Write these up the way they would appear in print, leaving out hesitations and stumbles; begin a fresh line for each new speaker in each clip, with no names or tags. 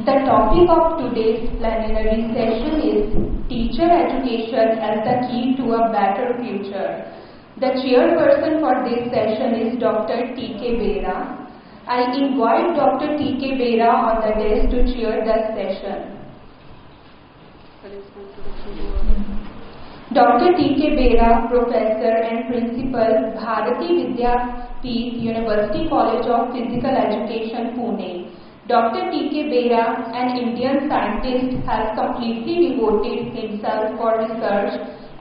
The topic of today's plenary session is Teacher Education as the Key to a Better Future. The chairperson for this session is Dr. T.K.Bera. I invite Dr. T.K.Bera on the desk to chair the session. Dr. T.K.Bera, Professor and Principal, Bharati Vidyapeeth, University College of Physical Education, Pune. Dr. T.K.Bera, an Indian scientist, has completely devoted himself for research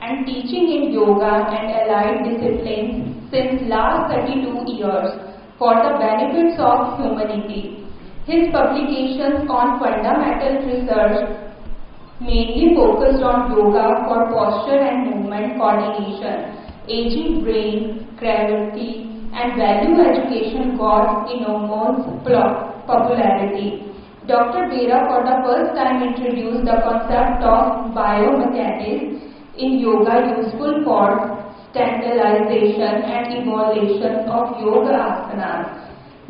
and teaching in yoga and allied disciplines since last 32 years for the benefits of humanity. His publications on fundamental research mainly focused on yoga for posture and movement coordination, aging brain, gravity, and value education got enormous popularity. Dr. Bera for the first time introduced the concept of biomechanics in yoga useful for standardization and evaluation of yoga asanas.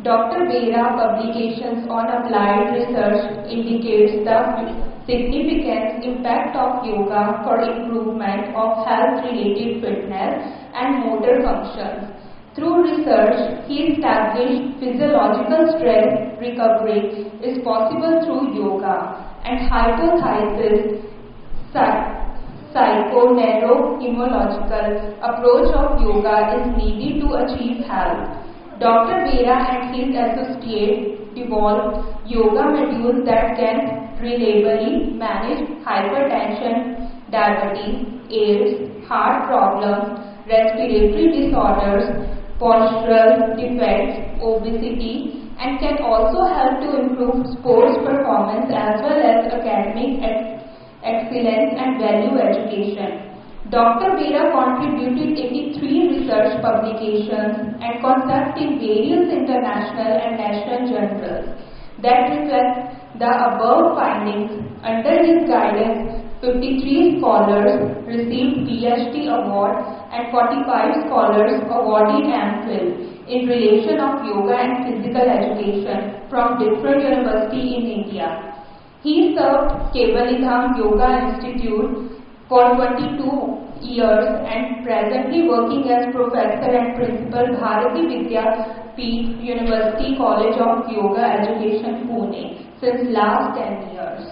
Dr. Bera publications on applied research indicates the significant impact of yoga for improvement of health-related fitness and motor functions. Through research, he established physiological stress recovery is possible through yoga and hypothesis psycho-neuroimmunological approach of yoga is needed to achieve health. Dr. Bera and his associates developed yoga modules that can reliably manage hypertension, diabetes, AIDS, heart problems, respiratory disorders, postural defects, obesity, and can also help to improve sports performance as well as academic excellence and value education. Dr. Bera contributed 83 research publications and concepts in various international and national journals that reflect the above findings. Under his guidance, 53 scholars received PhD award and 45 scholars awarded MPhil in relation of yoga and physical education from different universities in India. He served Kaivalyadhama Yoga Institute for 22 years and presently working as Professor and Principal Bharati Vidyapeeth University College of Yoga Education, Pune since last 10 years.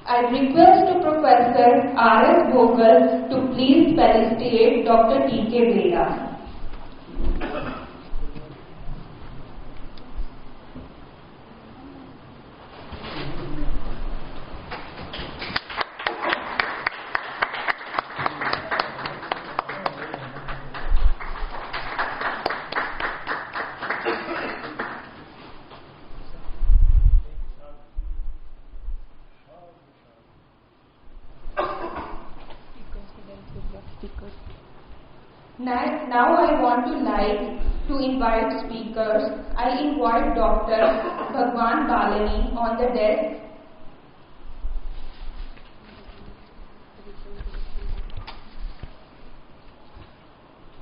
I request to Professor R.S. Bhagwan to please felicitate Dr. T.K.Bera. Now I want to invite speakers. I invite Dr. Bhagwan Balani on the desk.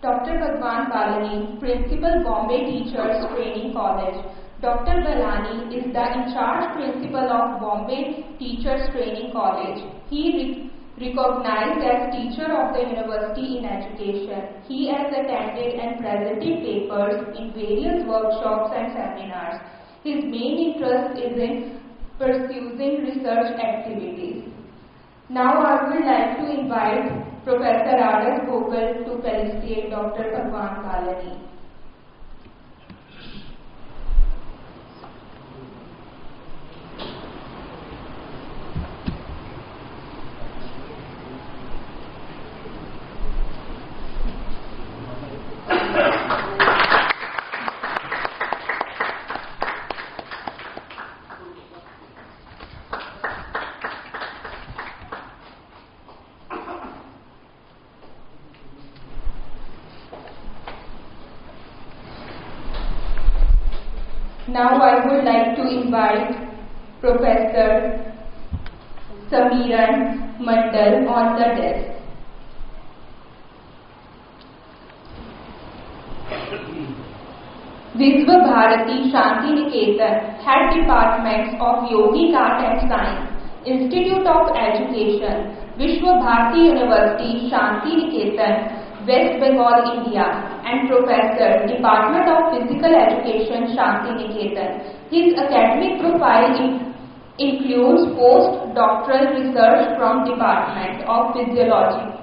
Dr. Bhagwan Balani, Principal Bombay Teachers Training College. Dr. Balani is the in-charge principal of Bombay Teachers Training College. He recognized as teacher of the university in education. He has attended and presented papers in various workshops and seminars. His main interest is in pursuing research activities. Now I would like to invite Professor R.S. Bhagwan to felicitate Dr. Bhagwan Balani. Now I would like to invite Professor Samiran Mondal on the desk. Visva Bharati Shantiniketan, Head Departments of Yogic Art and Science, Institute of Education, Visva Bharati University Shantiniketan, West Bengal, India, and Professor, Department of Physical Education Shantiniketan. His academic profile includes post-doctoral research from Department of Physiology,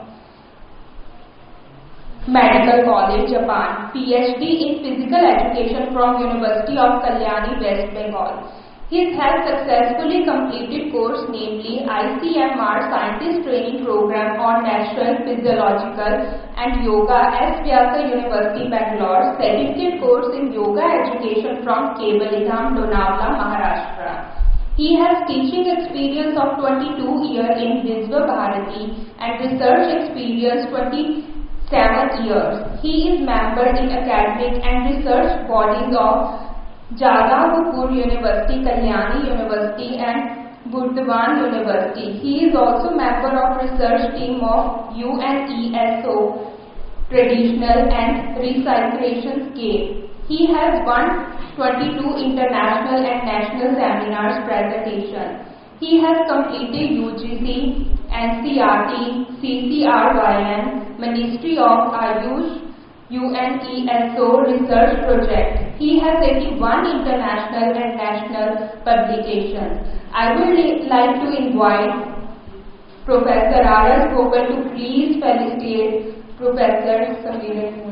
Medical College, Japan, PhD in Physical Education from University of Kalyani, West Bengal. He has successfully completed course namely ICMR Scientist Training Program on Natural, Physiological and Yoga at Vyasa University, Bangalore, certificate course in Yoga Education from Kaivalyadhama, Lonavala, Maharashtra. He has teaching experience of 22 years in Visva Bharati and research experience 27 years. He is member in academic and research bodies of Jadavpur University, Kalyani University and Bhagwan University. He is also member of research team of UNESCO Traditional and Recyclation Scale. He has won 22 international and national seminars presentation. He has completed UGC, NCRT, CCRYN, Ministry of Ayush, UNESCO research project. He has 81 international and national publications. I would like to invite Professor R.S. Gopal to please felicitate Professor Samiran.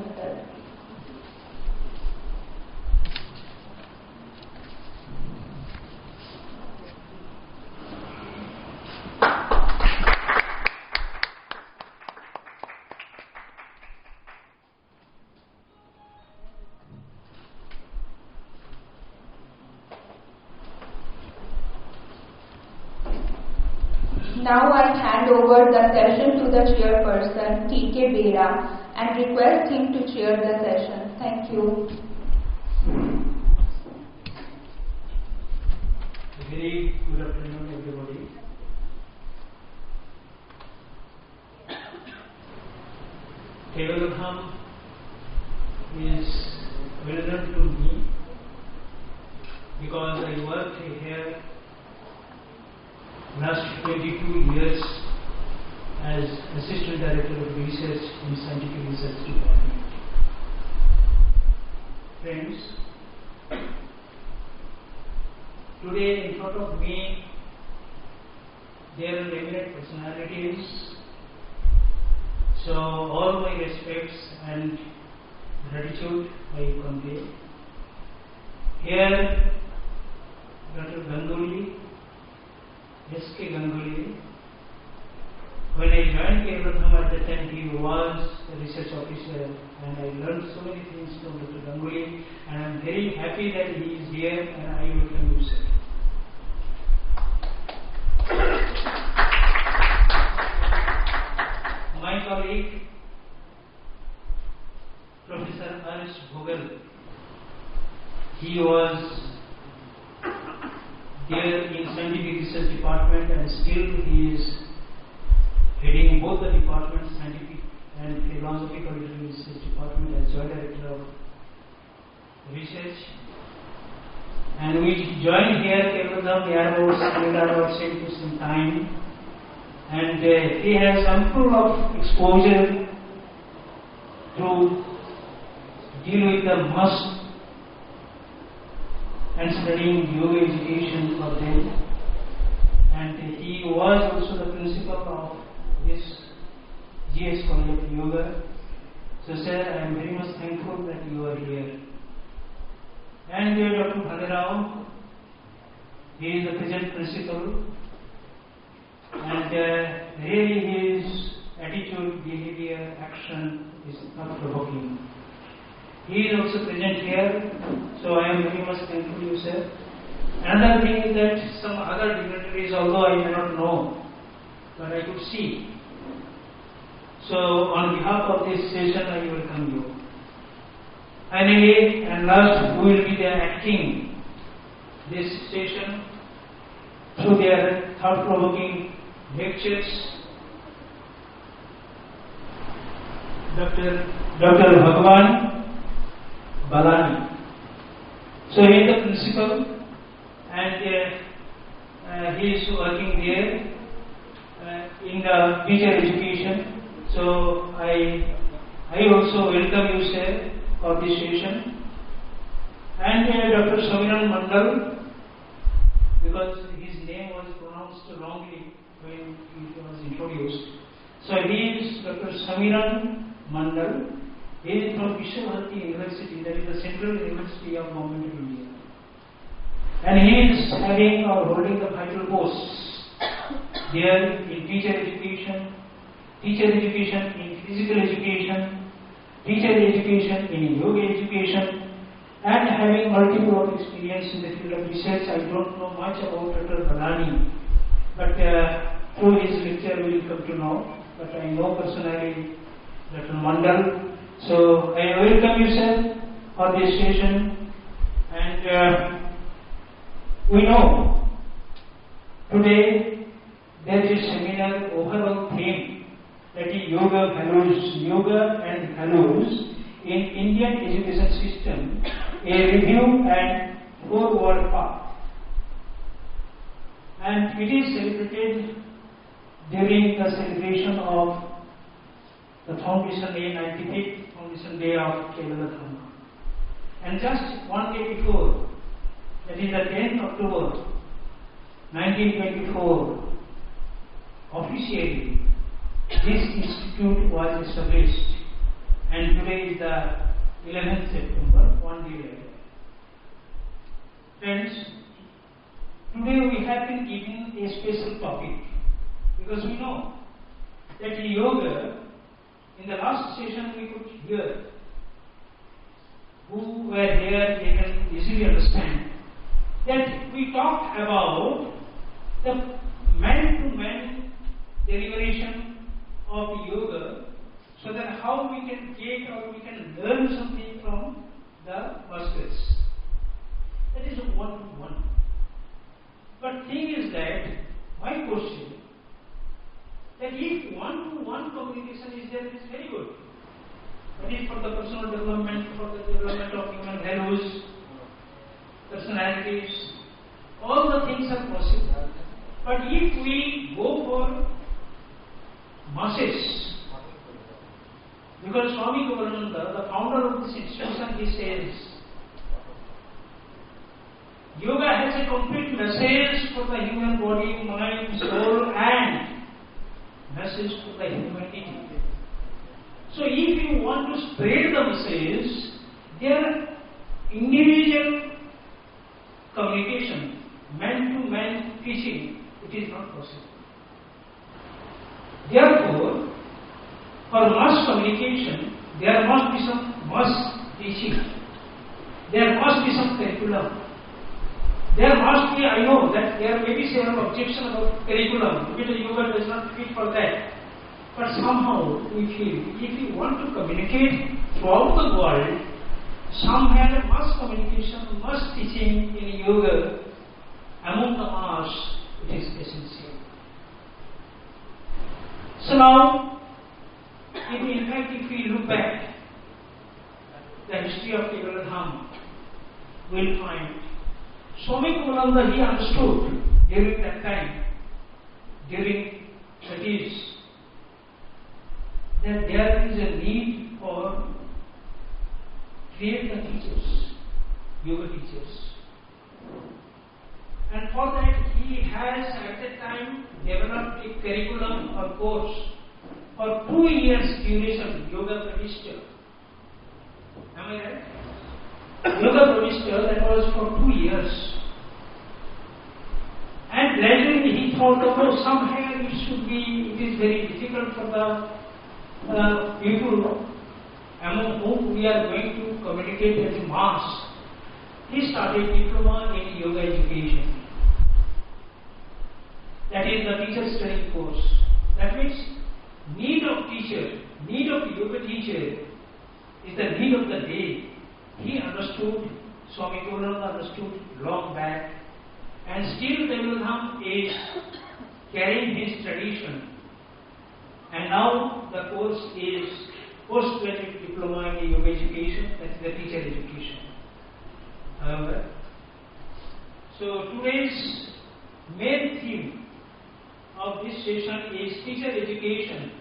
Now I hand over the session to the Chairperson, T.K.Bera, and request him to chair the session. Thank you.
Very good afternoon, everybody. Kaivalyadhama is well known to me because I worked here last 22 years as Assistant Director of Research in Scientific Research Department. Friends, today in front of me there are eminent personalities, so all my respects and gratitude I convey. Here, Dr. Ganguly, S.K. Ganguly, when I joined Kaivalyadhama at the time, he was a research officer, and I learned so many things from Dr. Ganguly, and I am very happy that he is here, and I welcome you, sir. My colleague, Professor R.S. Vogel, he was there in Scientific Research Department, and still he is heading both the departments, Scientific and Philosophical Research Department, as Joint Director of Research. And we joined here Kaivalyadhama about same to some time, and he has ample of exposure to deal with the must and studying yoga education for them. And he was also the principal of this GS College of Yoga. So sir, I am very much thankful that you are here. And Dr. Bhagwan, he is the present principal, and really his attitude, behavior, action is not provoking. He is also present here, so I am very much thankful to you, sir. Another thing is that some other dignitaries, although I may not know, but I could see. So on behalf of this session, I welcome you. Finally, and last, who will be there acting this session through their thought-provoking lectures, Dr. Bhagwan, Balani. So he is the principal, and he is working there in the teacher education. So I also welcome you, sir, for this session. And Dr. Samiran Mondal, because his name was pronounced wrongly when he was introduced. So he is Dr. Samiran Mondal. He is from Visva University, that is the Central University of Bombay, India. And he is having or holding the vital posts there in teacher education in physical education, teacher education in yoga education, and having multiple of experience in the field of research. I don't know much about Dr. Balani, but through his lecture we will come to know. But I know personally Dr. Mondal. So I welcome you, sir, for this session. And we know today there is a seminar overall theme, that is yoga and values in Indian education system, a review and forward path. And it is celebrated during the celebration of the Foundation Day, 95th Foundation Day of Kaivalyadhama. And just one day before, that is the 10th October 1924, officially this institute was established, and today is the 11th September, one day later. Friends, today we have been given a special topic, because we know that yoga, in the last session we could hear, who were here, they can easily understand, that we talked about the man-to-man derivation of yoga, so that how we can take or we can learn something from the masters. That is one-to-one. But thing is that, my question, that if one-to-one communication is there, it is very good. That is for the personal development, for the development of human values, personalities, all the things are possible. But if we go for masses, because Swami Vivekananda, the founder of this institution, he says, yoga has a complete message for the human body, mind, soul, and message to the humanity. So if you want to spread the message, their individual communication, man-to-man teaching, it is not possible. Therefore, for mass communication, there must be some mass teaching. There must be some curriculum. There must be, I know that there may be some objection about curriculum, because yoga does not fit for that. But somehow we feel, if we want to communicate throughout the world, somewhere mass communication, mass teaching in yoga among the mass, it is essential. So now, if we look back the history of Kaivalyadhama, we will find Swami Vivekananda, he understood during that time, during 30s, that there is a need for create the teachers, yoga teachers. And for that he has at that time developed a curriculum or course for 2 years duration, Yoga Pradishta. Am I right? Yoga Pradishta, that was for 2 years. And gradually he thought, oh, somewhere it is very difficult for the people among whom we are going to communicate as a mass. He started diploma in yoga education. That is the teacher training course. That means need of teacher, need of yoga teacher is the need of the day. He understood, Swami Vivekananda understood long back, and still Kaivalyadhama is carrying his tradition. And now the course is postgraduate diploma in yoga education, that is the teacher education. However, so today's main theme of this session is teacher education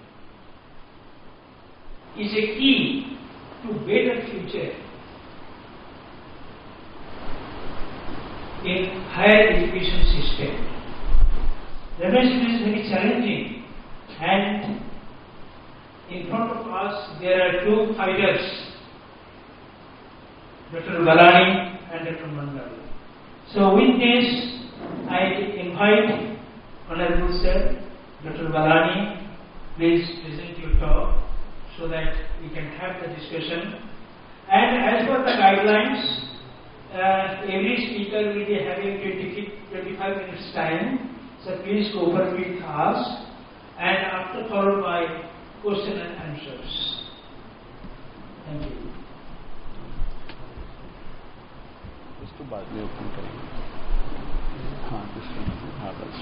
is a key to better future in higher education system. The message is very challenging, and in front of us there are two fighters, Dr. Balani and Dr. Mondal. So with this, I invite Honorable Sir, Dr. Balani, please present your talk so that we can have the discussion. And as per the guidelines, every speaker will be having 25 minutes time. So please cooperate with us, and after followed by question and answers. Thank you.
इसको बाद में open करेंगे. हाँ हाँ बस.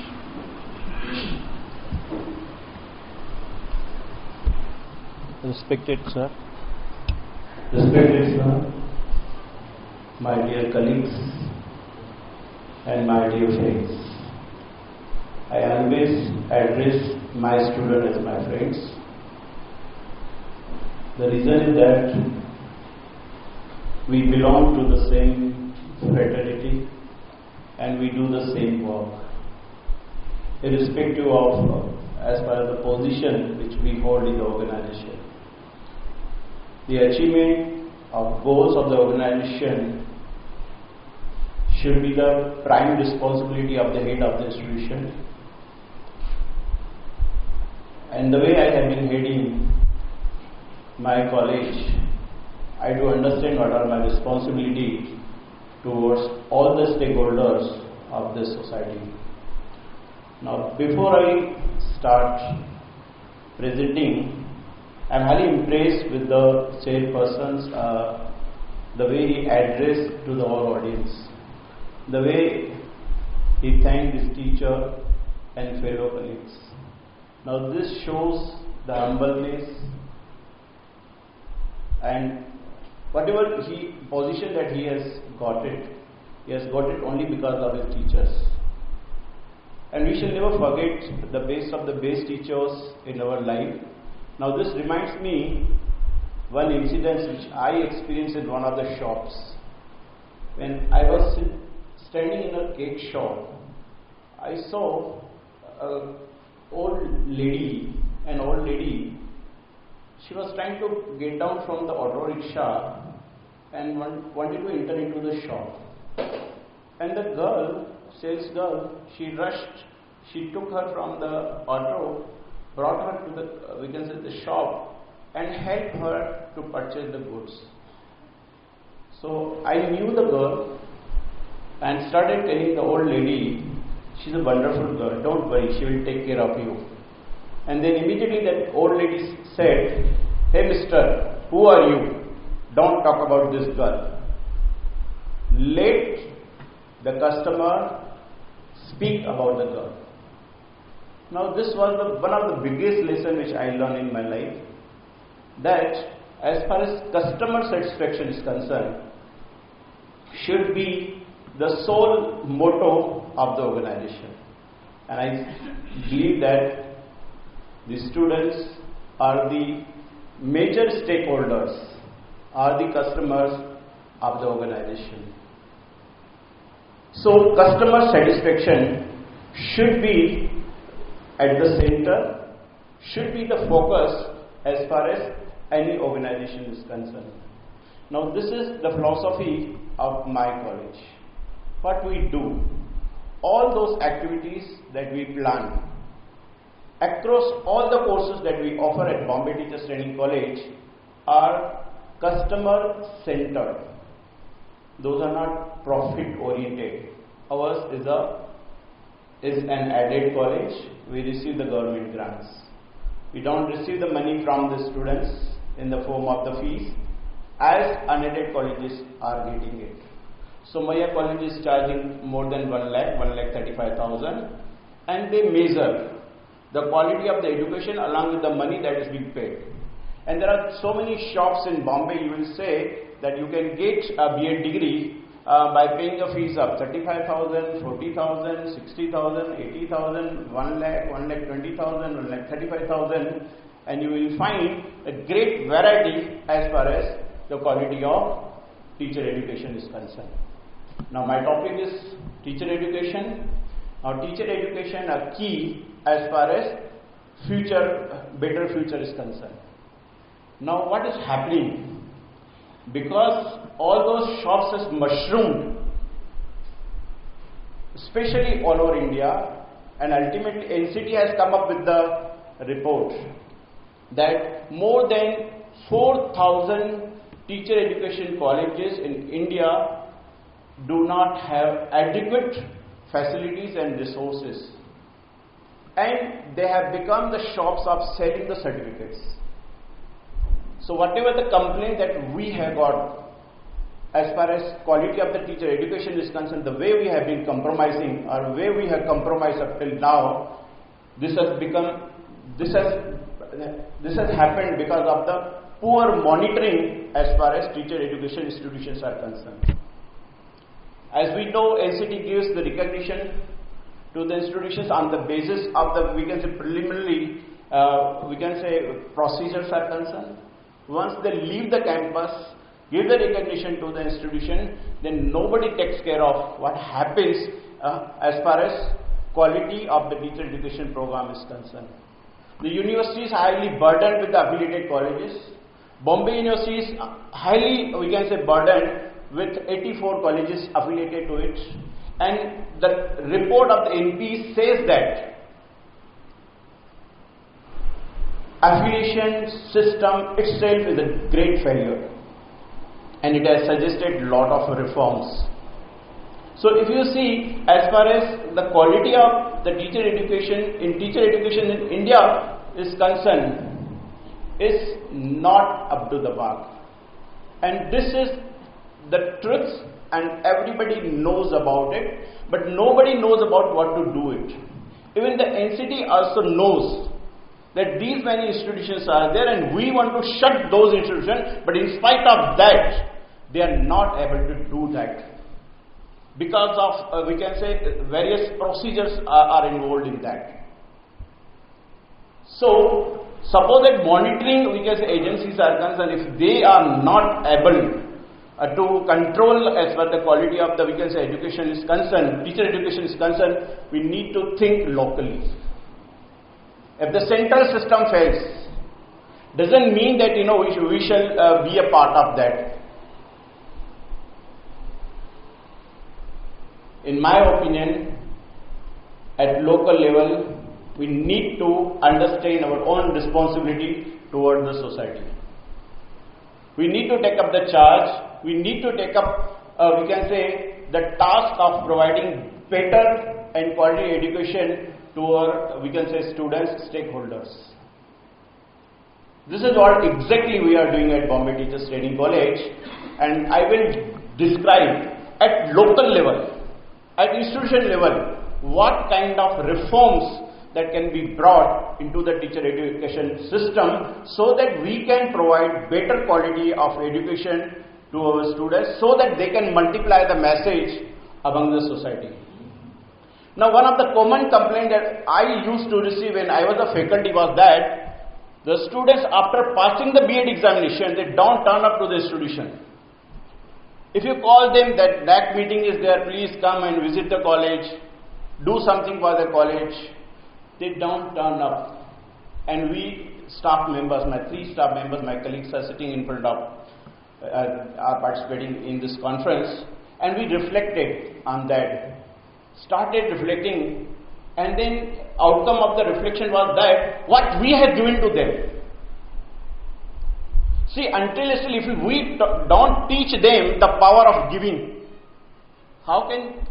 Respected sir.
Respected sir, my dear colleagues and my dear friends. I always address my students as my friends. The reason is that we belong to the same fraternity and we do the same work, irrespective of as per the position which we hold in the organization. The achievement of goals of the organization should be the prime responsibility of the head of the institution. And the way I have been heading my college, I do understand what are my responsibilities towards all the stakeholders of this society. Now, before I start presenting, I am highly impressed with the chairperson's, the way he addressed to the whole audience, the way he thanked his teacher and fellow colleagues. Now, this shows the humbleness, and whatever position that he has got it only because of his teachers. And we shall never forget the best of the best teachers in our life. Now, this reminds me one incident which I experienced in one of the shops. When I was standing in a cake shop, I saw an old lady. She was trying to get down from the auto rickshaw and wanted to enter into the shop. And the sales girl, she rushed. She took her from the auto, brought her to the shop, and helped her to purchase the goods. So I knew the girl and started telling the old lady, she's a wonderful girl, don't worry, she will take care of you. And then immediately that old lady said, hey mister, who are you? Don't talk about this girl. Let the customer speak about the girl. Now this was one of the biggest lessons which I learned in my life, that as far as customer satisfaction is concerned, should be the sole motto of the organization. And I believe that the students are the major stakeholders, are the customers of the organization. So customer satisfaction should be at the center, should be the focus as far as any organization is concerned. Now this is the philosophy of my college. What we do, all those activities that we plan across all the courses that we offer at Bombay Teachers Training College are customer centered. Those are not profit oriented. Ours is an added college. We receive the government grants. We don't receive the money from the students in the form of the fees as unaided colleges are getting it. So Maya College is charging more than 1,35,000, and they measure the quality of the education along with the money that is being paid. And there are so many shops in Bombay, you will say that you can get a BA degree by paying a fees of 35,000, 40,000, 60,000, 80,000, 1 lakh, 1,20,000, 1,35,000, and you will find a great variety as far as the quality of teacher education is concerned. Now my topic is teacher education. Now teacher education are key as far as better future is concerned. Now what is happening? Because all those shops has mushroomed, especially all over India, and ultimately NCT has come up with the report that more than 4,000 teacher education colleges in India do not have adequate facilities and resources, and they have become the shops of selling the certificates. So whatever the complaint that we have got as far as quality of the teacher education is concerned, the way we have been compromising or the way we have compromised up till now, this has happened because of the poor monitoring as far as teacher education institutions are concerned. As we know, NCT gives the recognition to the institutions on the basis of the, we can say, preliminary, procedures are concerned. Once they leave the campus, give the recognition to the institution, then nobody takes care of what happens as far as quality of the teacher education program is concerned. The university is highly burdened with the affiliated colleges. Bombay University is highly, burdened with 84 colleges affiliated to it, and the report of the NP says that affiliation system itself is a great failure, and it has suggested a lot of reforms. So if you see, as far as the quality of the teacher education in India is concerned, is not up to the mark, and this is the truth, and everybody knows about it, but nobody knows about what to do it. Even the NCT also knows that these many institutions are there, and we want to shut those institutions, but in spite of that, they are not able to do that because of various procedures are involved in that. So suppose that monitoring agencies are concerned, if they are not able to control as far as the quality of the education is concerned, teacher education is concerned, we need to think locally. If the central system fails, doesn't mean that we shall be a part of that. In my opinion, at local level, we need to understand our own responsibility towards the society. We need to take up the charge. We need to take up, the task of providing better and quality education to our, students, stakeholders. This is what exactly we are doing at Bombay Teachers Training College, and I will describe at local level, at institution level, what kind of reforms that can be brought into the teacher education system so that we can provide better quality of education to our students so that they can multiply the message among the society. Now, one of the common complaints that I used to receive when I was a faculty was that the students, after passing the B.Ed examination, they don't turn up to the institution. If you call them that NAC meeting is there, please come and visit the college, do something for the college, they don't turn up. And we staff members, my 3 staff members, my colleagues are sitting in front of, are participating in this conference, and we reflected on that, started reflecting, and then outcome of the reflection was that what we have given to them. See, if we don't teach them the power of giving, how can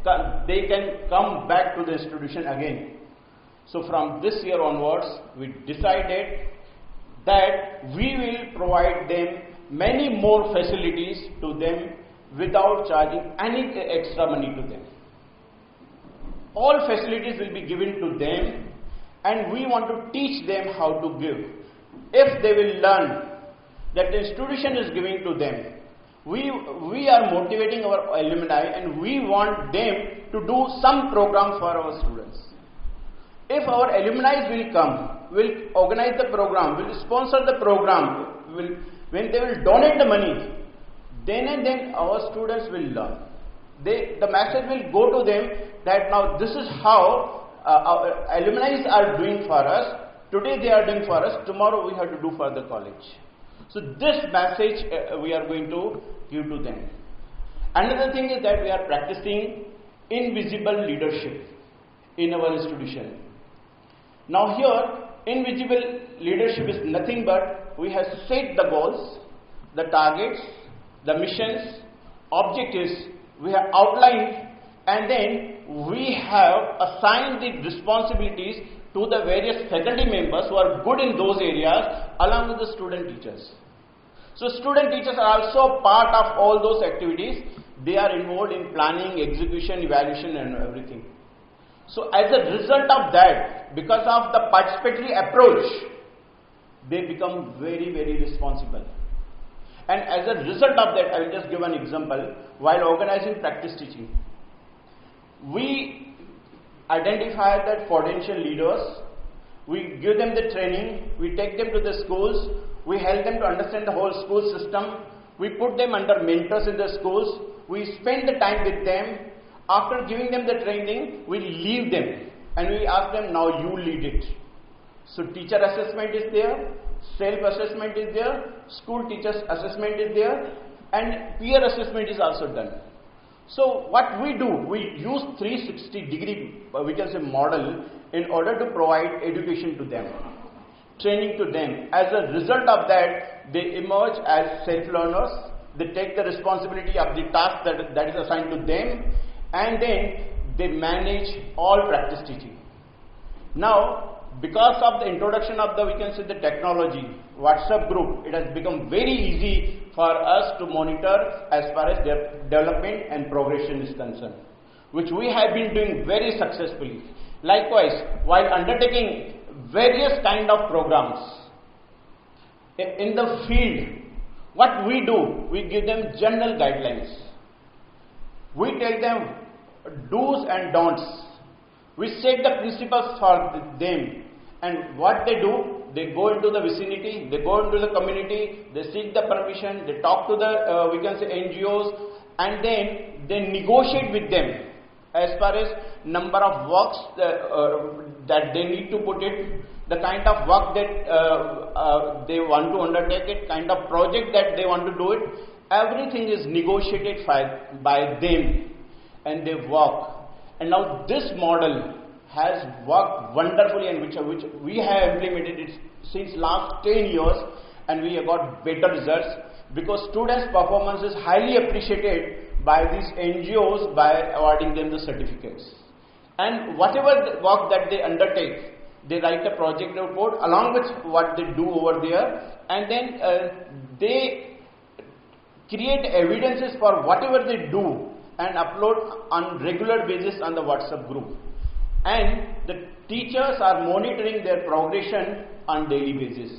they can come back to the institution again? So from this year onwards, we decided that we will provide them many more facilities to them without charging any extra money to them. All facilities will be given to them, and we want to teach them how to give. If they will learn that the institution is giving to them, We are motivating our alumni and we want them to do some program for our students. If our alumni will come, will organize the program, will sponsor the program, when they will donate the money, then and then our students will learn. The message will go to them that now this is how our alumni are doing for us. Today they are doing for us, tomorrow we have to do for the college. So this message we are going to give to them. Another thing is that we are practicing invisible leadership in our institution. Now here, invisible leadership is nothing but we have set the goals, the targets, the missions, objectives, we have outlined, and then we have assigned the responsibilities to the various faculty members who are good in those areas along with the student teachers. So student teachers are also part of all those activities. They are involved in planning, execution, evaluation and everything. So as a result of that, because of the participatory approach, they become very, very responsible. And as a result of that, I will just give an example. While organizing practice teaching, we identify that potential leaders, we give them the training, we take them to the schools, we help them to understand the whole school system, we put them under mentors in the schools, we spend the time with them. After giving them the training, we leave them and we ask them, now you lead it. So teacher assessment is there, self-assessment is there, school teachers assessment is there, and peer assessment is also done. So what we do, we use 360 degree, we can say model, in order to provide education to them, training to them. As a result of that, they emerge as self-learners, they take the responsibility of the task that is assigned to them, and then they manage all practice teaching. Now, because of the introduction of the, we can say, the technology, WhatsApp group, it has become very easy for us to monitor as far as their development and progression is concerned, which we have been doing very successfully. Likewise, while undertaking various kind of programs in the field, what we do, we give them general guidelines. We tell them do's and don'ts. We set the principles for them, and what they do, they go into the vicinity, they go into the community, they seek the permission, they talk to the, we can say, NGOs, and then they negotiate with them as far as number of works that they need to put it, the kind of work that they want to undertake it, kind of project that they want to do it. Everything is negotiated by them, and they work. And now this model has worked wonderfully, and which we have implemented it since last 10 years, and we have got better results because students' performance is highly appreciated by these NGOs by awarding them the certificates. And whatever the work that they undertake, they write a project report along with what they do over there, and then they create evidences for whatever they do and upload on regular basis on the WhatsApp group. And the teachers are monitoring their progression on daily basis.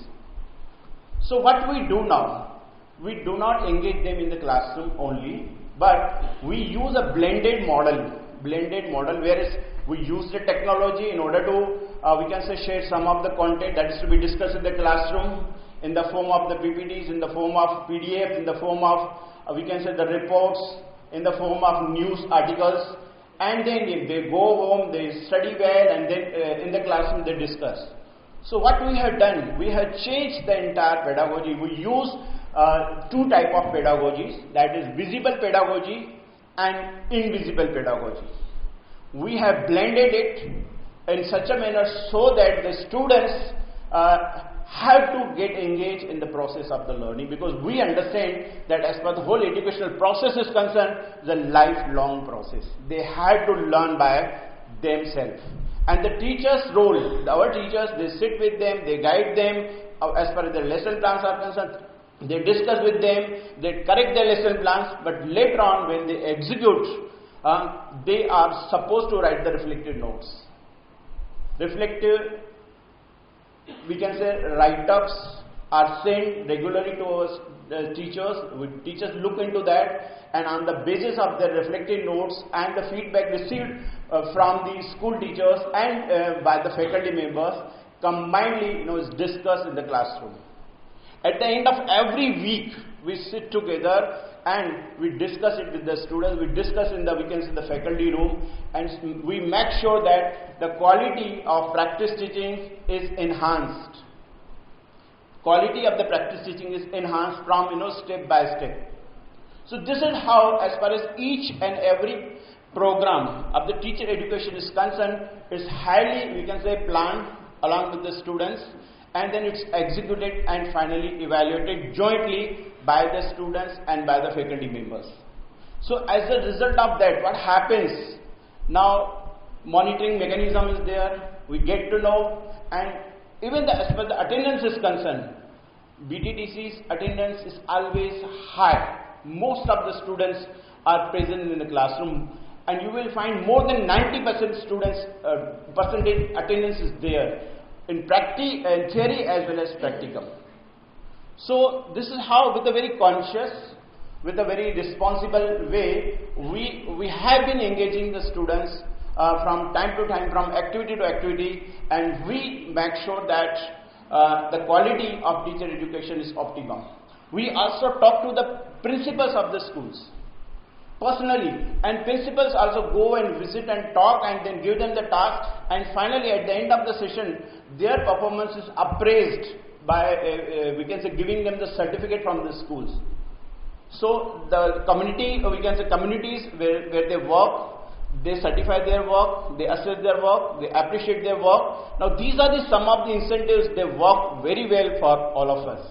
So what we do now, we do not engage them in the classroom only, but we use a blended model whereas we use the technology in order to, we can say, share some of the content that is to be discussed in the classroom in the form of the PPTs, in the form of PDF, in the form of, we can say, the reports, in the form of news articles, and then if they go home, they study well, and then in the classroom they discuss. So what we have done, we have changed the entire pedagogy. We use two type of pedagogies, that is visible pedagogy and invisible pedagogy. We have blended it in such a manner so that the students have to get engaged in the process of the learning, because we understand that as far as the whole educational process is concerned, the lifelong process. They have to learn by themselves. And the teacher's role, our teachers, they sit with them, they guide them as far as their lesson plans are concerned. They discuss with them, they correct their lesson plans, but later on when they execute, they are supposed to write the reflective notes. Reflective, we can say, write-ups are sent regularly to teachers look into that, and on the basis of their reflective notes and the feedback received from the school teachers and by the faculty members, combinedly is discussed in the classroom. At the end of every week, we sit together and we discuss it with the students, we discuss in the faculty room, and we make sure that the quality of practice teaching is enhanced. Quality of the practice teaching is enhanced from step by step. So this is how, as far as each and every program of the teacher education is concerned, is highly planned along with the students, and then it's executed and finally evaluated jointly by the students and by the faculty members. So as a result of that, what happens now, monitoring mechanism is there, we get to know, and even as far as the attendance is concerned, BTTC's attendance is always high. Most of the students are present in the classroom, and you will find more than 90% students percentage attendance is there in theory as well as practical. So this is how, with a very conscious, with a very responsible way, we have been engaging the students from time to time, from activity to activity, and we make sure that the quality of teacher education is optimum. We also talk to the principals of the schools personally, and principals also go and visit and talk and then give them the task, and finally at the end of the session their performance is appraised by giving them the certificate from the schools. So the community, communities where they work, they certify their work, they assess their work, they appreciate their work. Now these are some of the incentives. They work very well for all of us.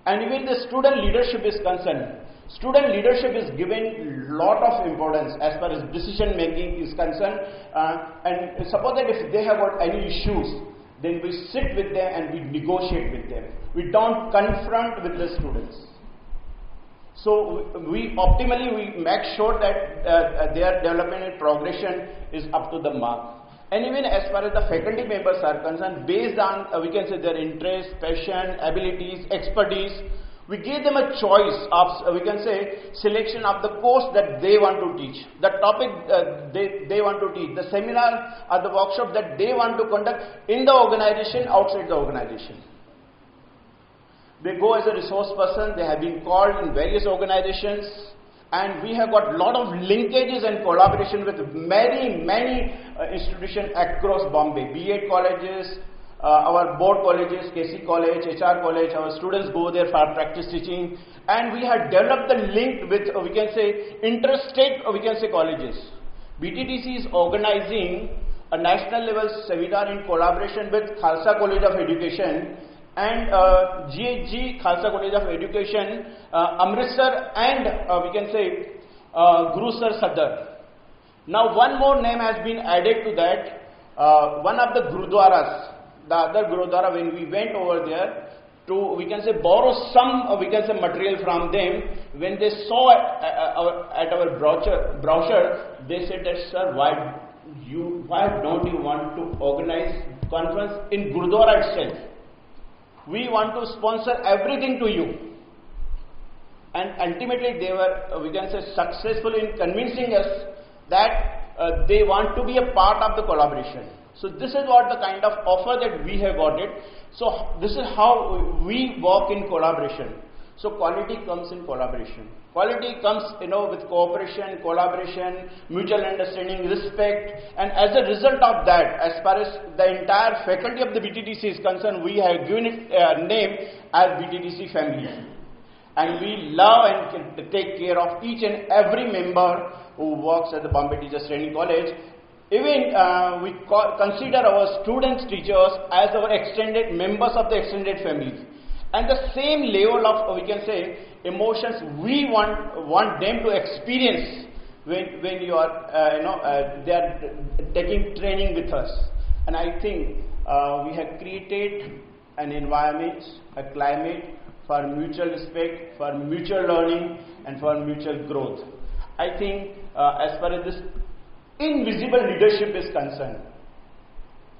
And even the student leadership is concerned, student leadership is given lot of importance as far as decision making is concerned, and suppose that if they have got any issues, then we sit with them and we negotiate with them. We don't confront with the students. So we make sure that their development and progression is up to the mark. And even as far as the faculty members are concerned, based on their interest, passion, abilities, expertise, we give them a choice of selection of the course that they want to teach, the topic they want to teach, the seminar or the workshop that they want to conduct in the organization, outside the organization. They go as a resource person. They have been called in various organizations, and we have got lot of linkages and collaboration with many institutions across Bombay, B.Ed colleges, our board colleges, KC College, HR College. Our students go there for practice teaching, and we have developed the link with interstate colleges. BTTC is organizing a national level seminar in collaboration with Khalsa College of Education and GHG Khalsa College of Education, Amritsar, and Guru Sar Sadar. Now one more name has been added to that. One of the Gurudwaras, the other Gurudwara, when we went over there to borrow some material from them, when they saw at our brochure, they said that, sir, why don't you want to organize conference in Gurudwara itself? We want to sponsor everything to you. And ultimately they were successful in convincing us that they want to be a part of the collaboration. So this is what the kind of offer that we have got it. So this is how we work in collaboration. So quality comes in collaboration. Quality comes, with cooperation, collaboration, mutual understanding, respect, and as a result of that, as far as the entire faculty of the BTTC is concerned, we have given it a name as BTTC family. And we love and take care of each and every member who works at the Bombay Teachers Training College. Even we consider our students, teachers as our extended members of the extended family. And the same level of, emotions we want them to experience when you are, they are taking training with us. And I think we have created an environment, a climate for mutual respect, for mutual learning, and for mutual growth. I think as far as this invisible leadership is concerned,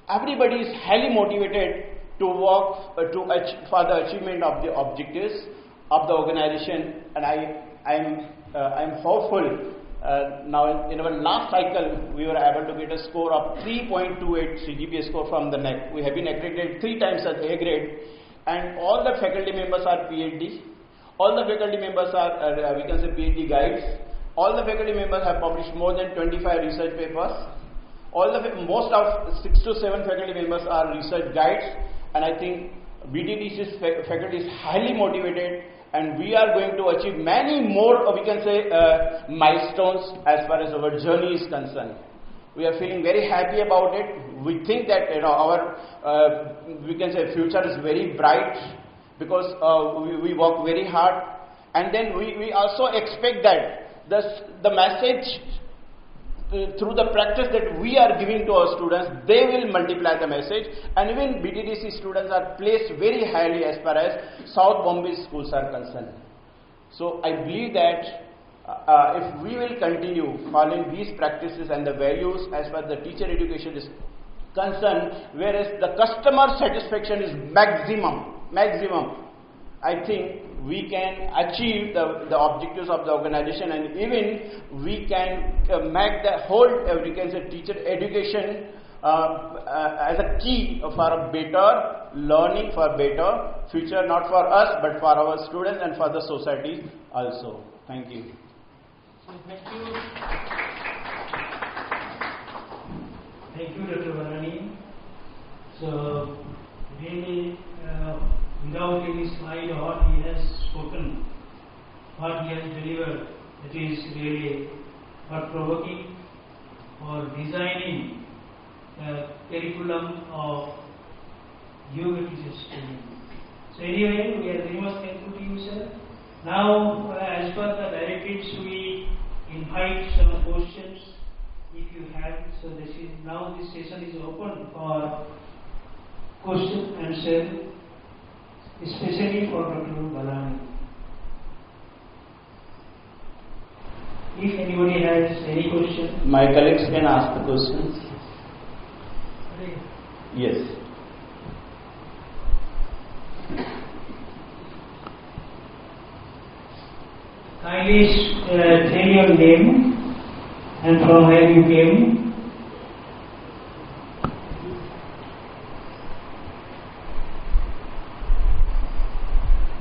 everybody is highly motivated to work for the achievement of the objectives of the organization, and I'm hopeful. Now in our last cycle we were able to get a score of 3.28 CGPA score from the NEC. We have been accredited 3 times as A grade, and all the faculty members are PhD. All the faculty members are we can say PhD guides. All the faculty members have published more than 25 research papers. Most of 6 to 7 faculty members are research guides, and I think BDDC's faculty is highly motivated, and we are going to achieve many more, we can say, milestones as far as our journey is concerned. We are feeling very happy about it. We think that our we can say future is very bright because we work very hard, and then we also expect that the message through the practice that we are giving to our students, they will multiply the message, and even BDDC students are placed very highly as far as South Bombay schools are concerned. So I believe that if we will continue following these practices and the values as far as the teacher education is concerned, whereas the customer satisfaction is maximum, I think we can achieve the objectives of the organization, and even we can make the whole, we can say, teacher education as a key for a better learning, for a better future, not for us but for our students and for the society also. Thank you.
Thank you. Thank you, Dr. Balani. So, really, without any slide or what he has spoken, what he has delivered, it is really thought-provoking for designing the curriculum of yoga teachers training. So anyway, we are very much thankful to you, sir. Now, as per the directives, we invite some questions if you have. So this session is open for question and answer, especially for Dr. Balani. If anybody has any question.
My colleagues can ask the questions. Yes.
Kindly tell your name and from where you came.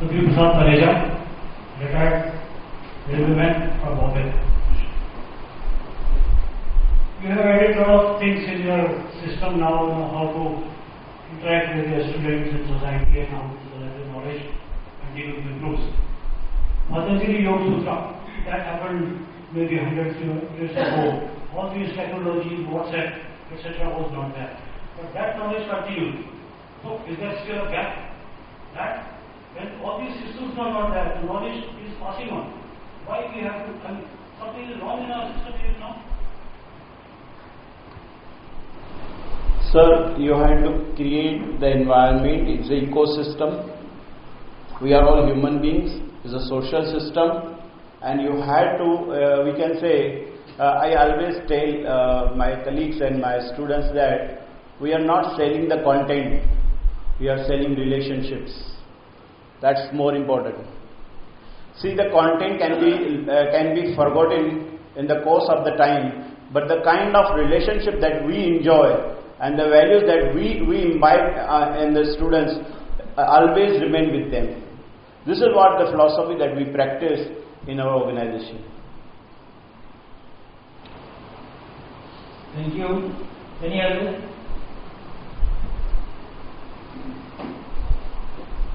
Vidyapeeth retired railwayman from Bombay. You have added a lot of things in your system now, how to interact with your students and society and how to learn the knowledge and deal with the groups. Patanjali Yoga Sutra, that happened maybe 100 years ago. All these technology, WhatsApp, etc. was not there. But that knowledge continued. So is there still a gap? That when all these systems are not there, the knowledge is passing on. Why we have to, something is wrong in our system here now?
Sir, you have to create the environment, it's an ecosystem. We are all human beings, it's a social system, and you have to, we can say, I always tell my colleagues and my students that we are not selling the content, we are selling relationships. That's more important. See, the content can be forgotten in the course of the time, but the kind of relationship that we enjoy and the values that we imbibe in the students always remain with them. This is what the philosophy that we practice in our organization.
Thank you. Any other?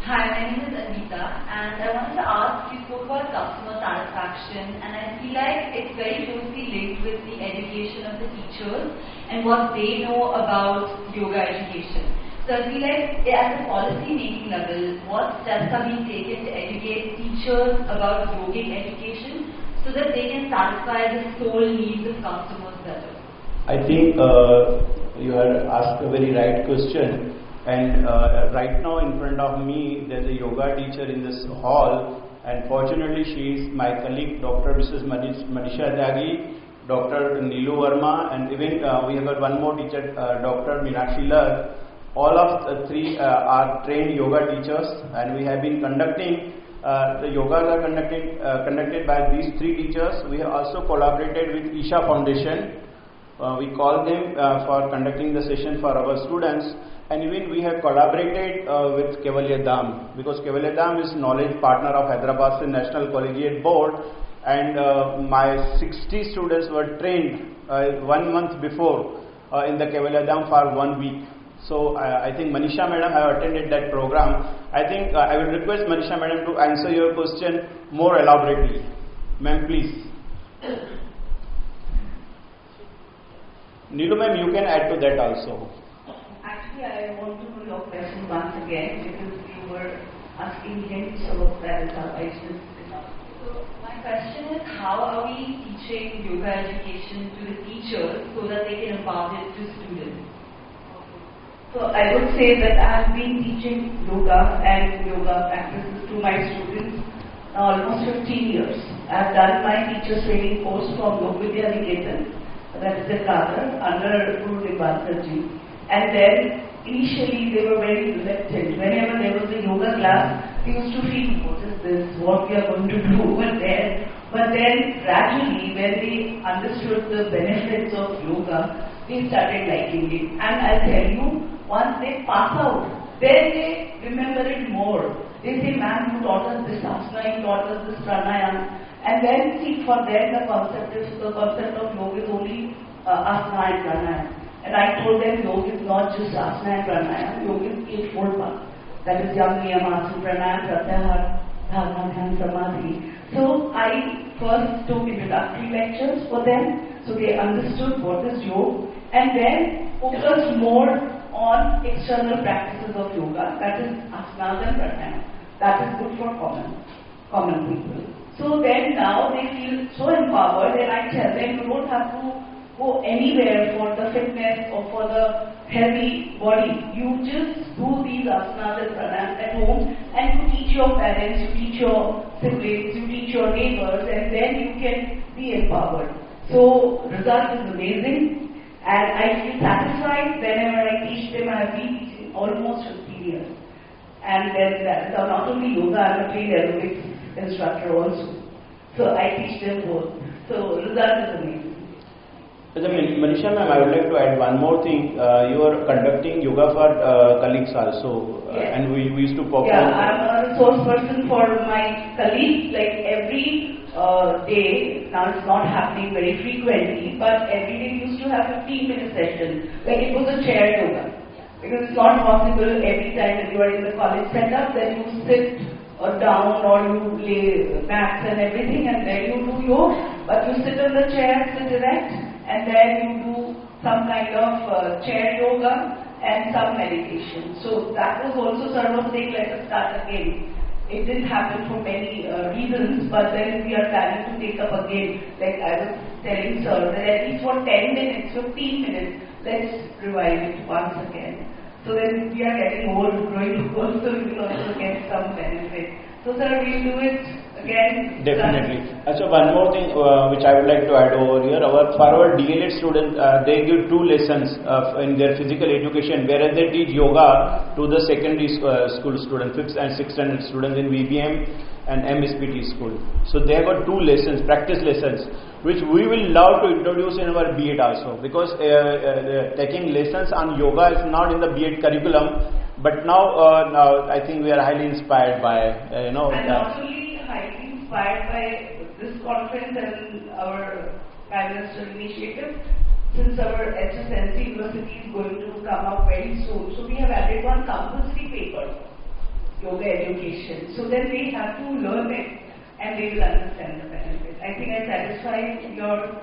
Hi, my name is Anita, and I wanted to ask, you spoke about customer satisfaction, and I feel like it's very closely linked with the education of the teachers and what they know about yoga education. So I feel like at the policy making level, what steps are being taken to educate teachers about yogic education so that they can satisfy the soul needs of customers better?
I think you have asked a very right question. And right now in front of me there is a yoga teacher in this hall, and fortunately she is my colleague Dr. Mrs. Manisha Tyagi, Dr. Nilu Verma, and even we have got one more teacher, Dr. Meenakshi Lar. all of three are trained yoga teachers, and we have been conducting the yogas are conducted by these three teachers. We have also collaborated with Isha Foundation. We call them for conducting the session for our students, and even we have collaborated with Kaivalyadhama, because Kaivalyadhama is knowledge partner of Hyderabad State National Collegiate Board, and my 60 students were trained 1 month before in the Kaivalyadhama for 1 week. So I think Manisha Madam have attended that program. I think I will request Manisha Madam to answer your question more elaborately. Ma'am, please. Neelu ma'am, you can add to that also.
Actually, I want to know your question once again, because you were asking hints, so that is how I should pick up.
So my question is, how are we teaching yoga education to the teachers so that they can impart it to students?
So I would say that I have been teaching yoga and yoga practices to my students almost 15 years. I have done my teacher training course from Vidyapeeth, that is the Kagar, under Guru Devankarji. And then initially they were very reluctant. Whenever there was a yoga class, they used to feel, what is this, what we are going to do over there. But then gradually, when they understood the benefits of yoga, they started liking it. And I'll tell you, once they pass out, then they remember it more. They say, ma'am, you taught us this asana, you taught us this pranayama. And then see, for them the concept of yoga is only asana and pranayama. And I told them yoga is not just asana and pranayama, yoga is eightfold path. That is yam, niyama, asana, pranayama, pratyahar, dharma, dhyan, samadhi. So I first took introductory lectures for them, so they understood what is yoga, and then focused more on external practices of yoga, that is asanas and pranayama. That is good for common people. So then now they feel so empowered, and I tell them you don't have to go anywhere for the fitness or for the healthy body. You just do these asanas and pranayama at home, and you teach your parents, you teach your siblings, you teach your neighbors, and then you can be empowered. So result is amazing. And I feel satisfied whenever I teach them. I have been teaching almost 15 years. And then so not only yoga, I am a trained aerobics instructor also. So I teach them both. So result is amazing.
Manisha ma'am, I would like to add one more thing. You are conducting yoga for colleagues also,
yes.
And we used to perform.
Yeah, I am a resource person for my colleagues, like every day. Now it's not happening very frequently, but every day we used to have 15-minute session. Like it was a chair yoga. Because it's not possible every time that you are in the college setup, then you sit down or you lay mats and everything, and then you do yoga. But you sit on the chair, sit erect, and then you do some kind of chair yoga and some meditation. So that was also sort of saying, let us start again. It didn't happen for many reasons, but then we are planning to take up again. Like I was telling sir, that at least for 10 minutes, 15 minutes, let's revive it once again. So then we are getting old, growing old, so we will also get some benefit. So sir, we'll do it again.
Definitely. So one more thing which I would like to add over here. For our DLED students, they give 2 lessons in their physical education, whereas they teach yoga to the secondary school students, 5th and 6th standard students in VBM and MSPT school. So they have got 2 lessons, practice lessons, which we will love to introduce in our B.Ed also, because taking lessons on yoga is not in the B.Ed curriculum, but now I think we are highly inspired by
And not only highly inspired by this conference and our Prime Minister initiative, since our HSNC University is going to come up very soon, so we have added one compulsory paper, yoga education. So then they have to learn it and they will understand the benefit. I think I satisfied your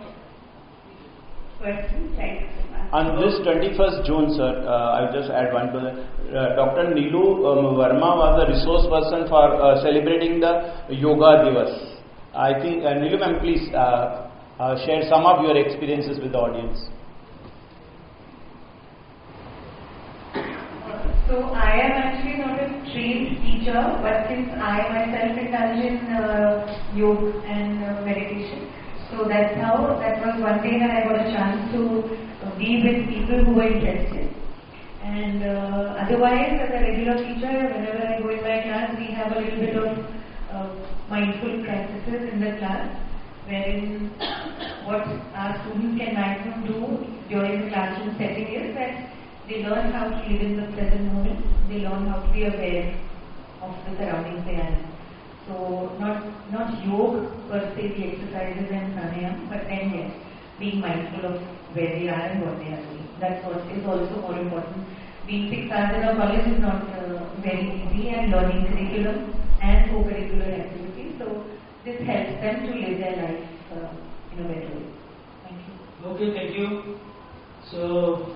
question. Thank you so much.
On this 21st June, sir, I will just add one to that. Dr. Neelu Verma was the resource person for celebrating the Yoga Divas. I think, Neelu ma'am, please share some of your experiences with the audience.
So I am actually not a trained teacher, but since I myself indulge in yoga and meditation, so that was one day that I got a chance to be with people who were interested. And otherwise, as a regular teacher, whenever I go in my class, we have a little bit of mindful practices in the class, wherein what our students can maximum do during the classroom setting is that they learn how to live in the present moment. They learn how to be aware of the surroundings they are in. So not yoga per se, the exercises and pranayam, but then yes, being mindful of where they are and what they are doing. That's what is also more important. Being 6 hours in a college is not very easy, and learning curriculum and co-curricular activities. So this helps them to live their life in a better way. Thank you.
Okay, thank you. So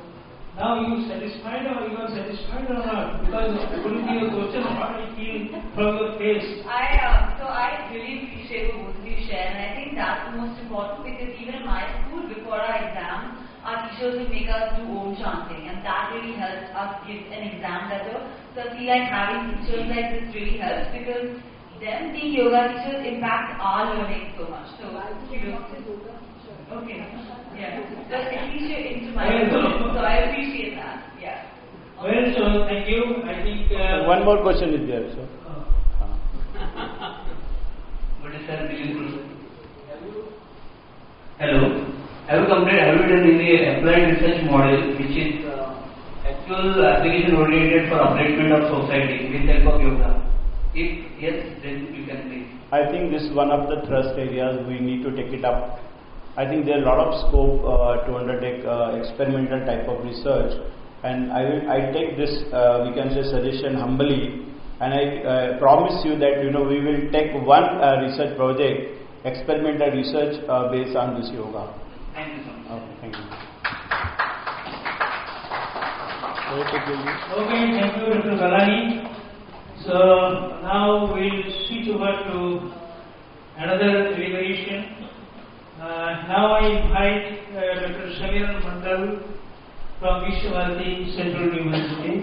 now you satisfied or you are satisfied or not? Because according to your question, what I feel from your face.
I really appreciate what both of you share, and I think that's the most important, because even in my school, before our exams, our teachers would make us do Om chanting, and that really helps us give an exam better. So I feel like having teachers like this really helps, because them being yoga teachers impact our learning so much. So okay, yeah. But at least you're into my school, so I appreciate that. Yeah.
Well, so thank you. I think
one more question is there, sir.
What is that? Hello. Have you done in the applied research model, which is actual application oriented for upliftment of society with help of yoga? If yes, then you can please.
I think this is one of the thrust areas we need to take it up. I think there are a lot of scope to undertake experimental type of research, and I take this we can say suggestion humbly, and I promise you that we will take one research project, experimental research based on this yoga.
Thank you so much.
Okay, thank you.
Okay, thank you, Dr. Balani. So now we'll switch over to another deliberation. Now I invite Dr. Samiran Mondal from Visva Central University.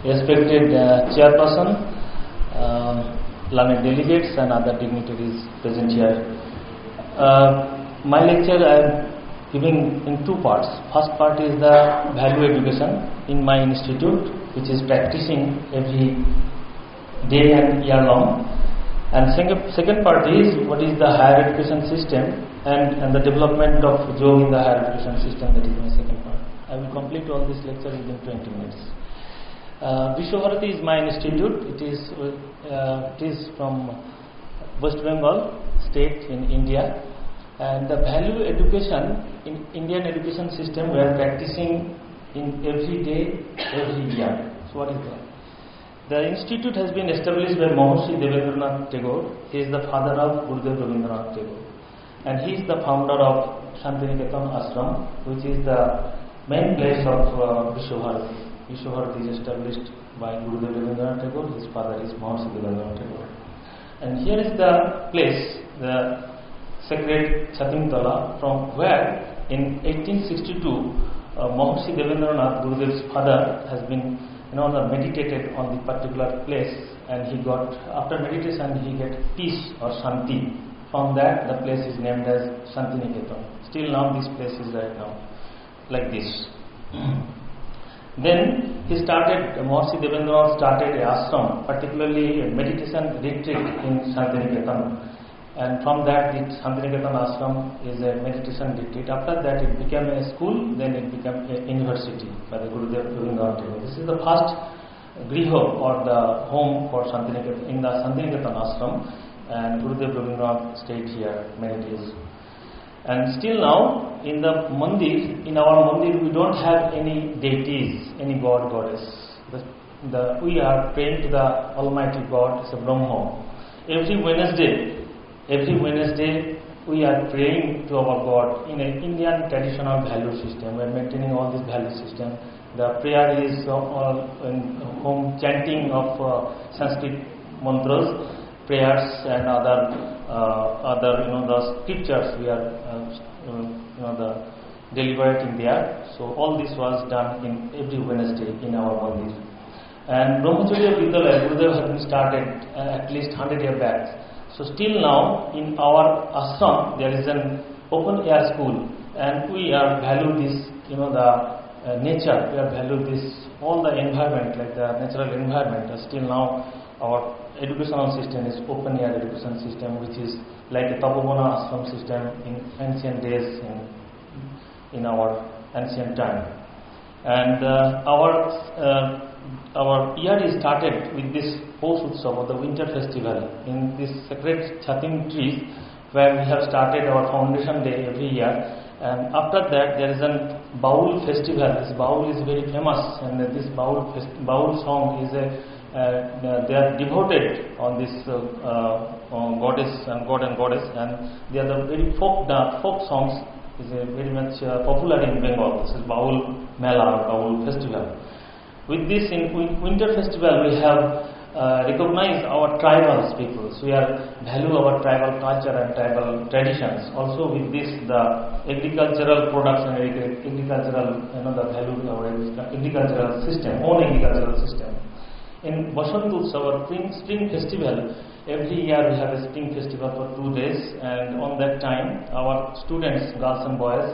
Respected Chairperson, learned delegates and other dignitaries present here. My lecture I am giving in two parts. First part is the value education in my institute, which is practicing every day and year long. And second part is what is the higher education system and the development of yoga in the higher education system. That is my second part. I will complete all this lecture within 20 minutes. Bharati is my institute. It is from West Bengal state in India, and the value education in Indian education system we are practicing in every day, every year. So what is that? The institute has been established by Maharishi Devendranath Tagore. He is the father of Gurudev Rabindranath Tagore, and he is the founder of Shantiniketan Ashram, which is the main place of Visva. Visva is established by Gurudev Rabindranath Tagore. His father is Maharishi Devendranath Tagore. And here is the place, the sacred Chatimtala, from where in 1862 Maharishi Devendranath, Gurudev's father, has been meditated on the particular place, and he got, after meditation he get peace or Shanti. From that the place is named as Shantiniketan. Still now this place is right now like this. Then he started, Maharishi Devendranath started a ashram, particularly a meditation retreat in Shantiniketan, and from that the Shantiniketan ashram is a meditation retreat. After that it became a school, then it became a university by the Gurudev Rabindranath Tagore. This is the first griho or the home for Shantiniketan in the Shantiniketan ashram, and Gurudev Rabindranath stayed here many days. And still now, in the mandir, in our mandir, we don't have any deities, any god, goddess. We are praying to the Almighty God, it's a Brahma. Every Wednesday, we are praying to our God in an Indian traditional value system. We are maintaining all this value system. The prayer is home chanting of Sanskrit mantras, prayers, and other the scriptures we are delivered in there. So all this was done in every Wednesday in our mandir. And Brahmacharya Vidyalaya Gurudev has been started at least 100 years back. So still now in our ashram there is an open air school, and we are value this the nature. We are value this all the environment, like the natural environment. Still now our educational system is open air education system, which is like a Tapobana ashram system in ancient days in our ancient time. And our year is started with this Posh Utsav, the winter festival, in this sacred chatim trees, where we have started our foundation day every year. And after that there is a Baul festival. This Baul is very famous, and this Baul song is they are devoted on this goddess and god and goddess, and they are the very folk songs is very much popular in Bengal. This is Baul Mela, Baul festival. With this in winter festival we have recognize our tribal peoples. We are value our tribal culture and tribal traditions. Also with this the agricultural products and agricultural the value our agricultural system, own agricultural system. In Basant Utsav, our spring festival, every year we have a spring festival for 2 days, and on that time our students, girls and boys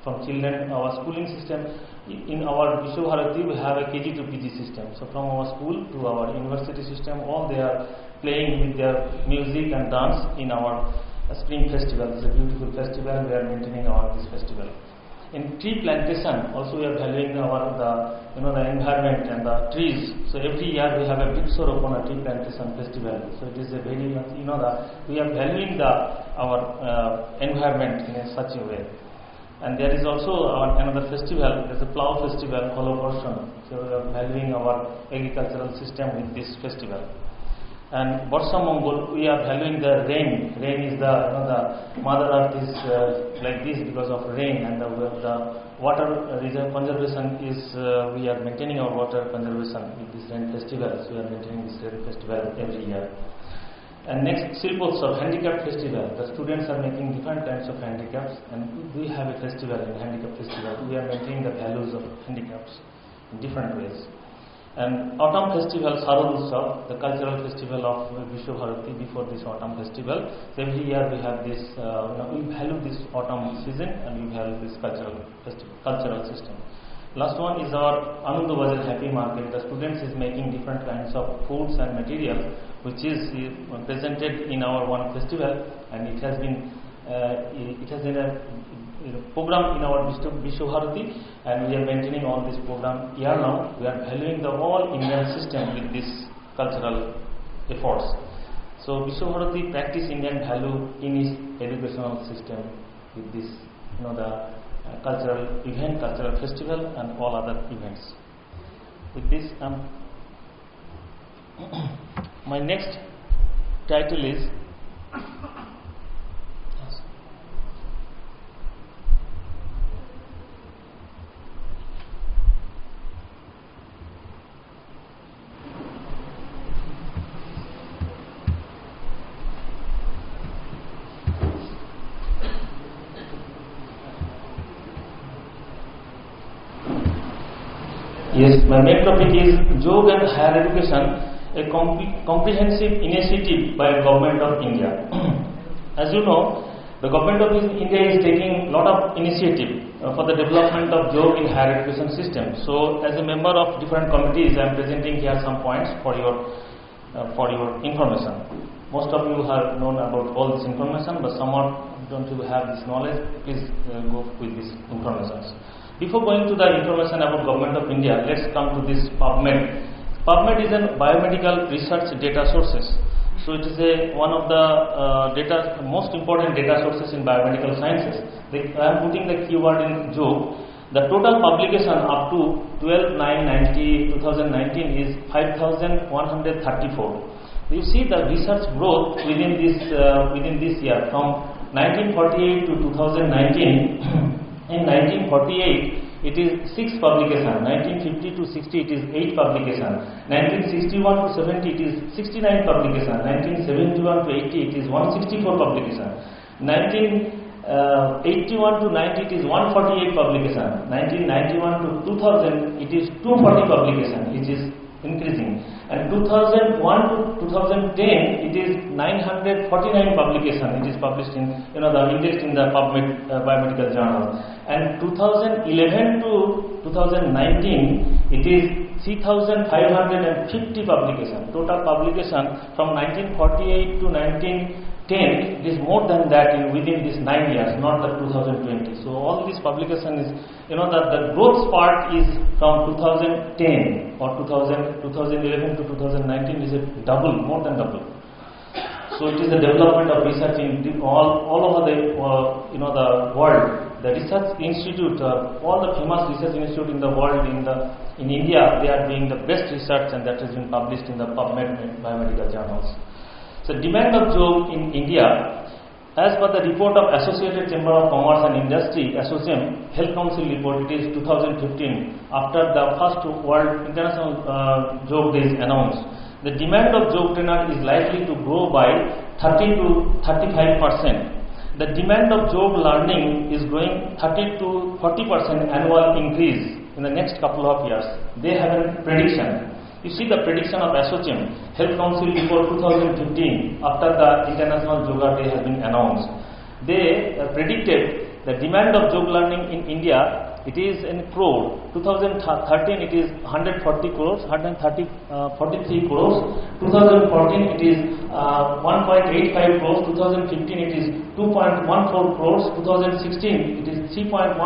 from children, our schooling system, in our Visva Bharati we have a KG to PG system. So from our school to our university system, all they are playing with their music and dance in our spring festival. It's a beautiful festival. We are maintaining this festival. In tree plantation, also we are valuing the environment and the trees. So every year we have a Vriksharopana tree plantation festival. So it is a very we are valuing our environment in such a way. And there is also another festival. There is a plough festival, Hollow Portion. So we are valuing our agricultural system with this festival. And Varsha Mongol, we are valuing the rain. Rain is the Mother Earth is like this because of rain, and the water reserve conservation is we are maintaining our water conservation with this rain festival. So we are maintaining this rain festival every year. And next Silpotsav, handicap festival. The students are making different kinds of handicaps, and we have a festival in handicap festival. We are maintaining the values of handicaps in different ways. And autumn festival, Sharad Utsav, the cultural festival of Visva Bharati before this autumn festival. So every year we have this, we value this autumn season, and we value this cultural system. Last one is our Ananda Bazar Happy Market. The students is making different kinds of foods and materials, which is presented in our one festival, and it has been a program in our Visva Bharati, and we are maintaining all this program year long. We are valuing the whole Indian system with this cultural efforts. So Visva Bharati practice Indian value in its educational system with this the cultural event, cultural festival, and all other events. With this, my next title is Yes, my main topic is Yoga and Higher Education, a comprehensive initiative by the Government of India. As you know, the Government of India is taking a lot of initiative for the development of yoga in higher education system. So, as a member of different committees, I am presenting here some points for your information. Most of you have known about all this information, but some don't you have this knowledge. Please go with these information. Before going to the information about Government of India, let's come to this PubMed. PubMed is a biomedical research data sources. So it is one of the most important data sources in biomedical sciences. I am putting the keyword in joke. The total publication up to 12/9/2019 is 5,134. You see the research growth within this year from 1948 to 2019, in 1948 it is 6 publications, 1950 to 60 it is 8 publications, 1961 to 70 it is 69 publications, 1971 to 80 it is 164 publications, 1981 to 90 it is 148 publications, 1991 to 2000 it is 240 publications, which is increasing, and 2001 to 2010 it is 949 publications. It is published in the indexed in the PubMed biomedical journal, and 2011 to 2019 it is 3,550 publications. Total publication from 1948 to 1910 it is more than that within these 9 years, not the 2020. So all this publication is, that the growth part is from 2010 or 2011 to 2019 is a double, more than double. So it is the development of research in all over the the world. The research institute, all the famous research institute in the world, in India, they are doing the best research, and that has been published in the PubMed biomedical journals. So demand of job in India, as per the report of Associated Chamber of Commerce and Industry, ASSOCHAM Health Council report, it is 2015, after the first World International Job Day is announced. The demand of job trainer is likely to grow by 30 to 35%. The demand of job learning is growing 30 to 40% annual increase in the next couple of years. They have a prediction. You see the prediction of ASSOCHAM Health Council report 2015, after the International Yoga Day has been announced. They predicted the demand of job learning in India, it is in crore. 2013 it is 140 crores, 43 crores. 2014 it is 1.85 crores. 2015 it is 2.14 crores. 2016 it is 3.14.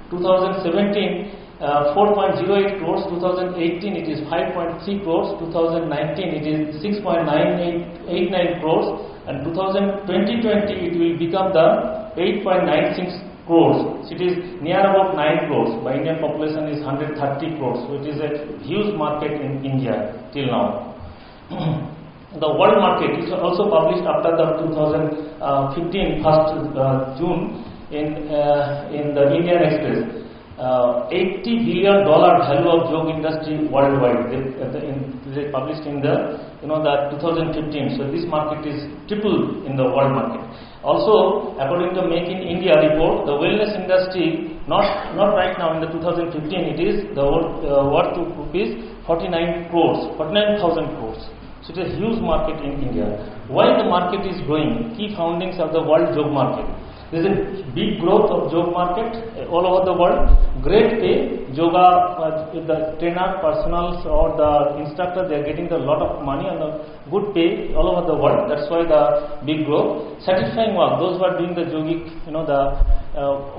2017 4.08 crores, 2018 it is 5.3 crores, 2019 it is 6.89 crores, and 2020 it will become the 8.96 crores. So it is near about 9 crores. By Indian population is 130 crores. So it is a huge market in India till now. The world market is also published after the 2015 June in the Indian Express. $80 billion value of job industry worldwide. They published in the the 2015. So this market is triple in the world market. Also, according to Make in India report, the wellness industry not right now in the 2015 it is the worth of rupees 49,000 crores. So it is a huge market in India. Why the market is growing? Key foundings of the world job market. There is a big growth of job market all over the world. Great pay, yoga, the trainer, personals or the instructor, they are getting a lot of money and a good pay all over the world. That's why the big growth. Satisfying work, those who are doing the yogic,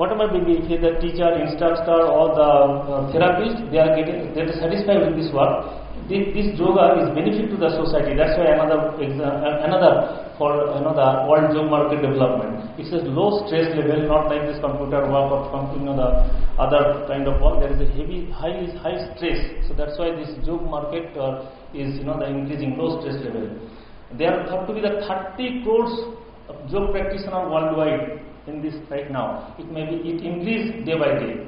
whatever may be, the teacher, instructor or the therapist, they are satisfied with this work. This yoga is benefit to the society. That's why another for the world job market development. It's a low stress level, not like this computer work or something the other kind of work. There is a high stress. So that's why this job market is the increasing low stress level. There are thought to be the 30 crores of job practitioners worldwide in this right now. It increase day by day.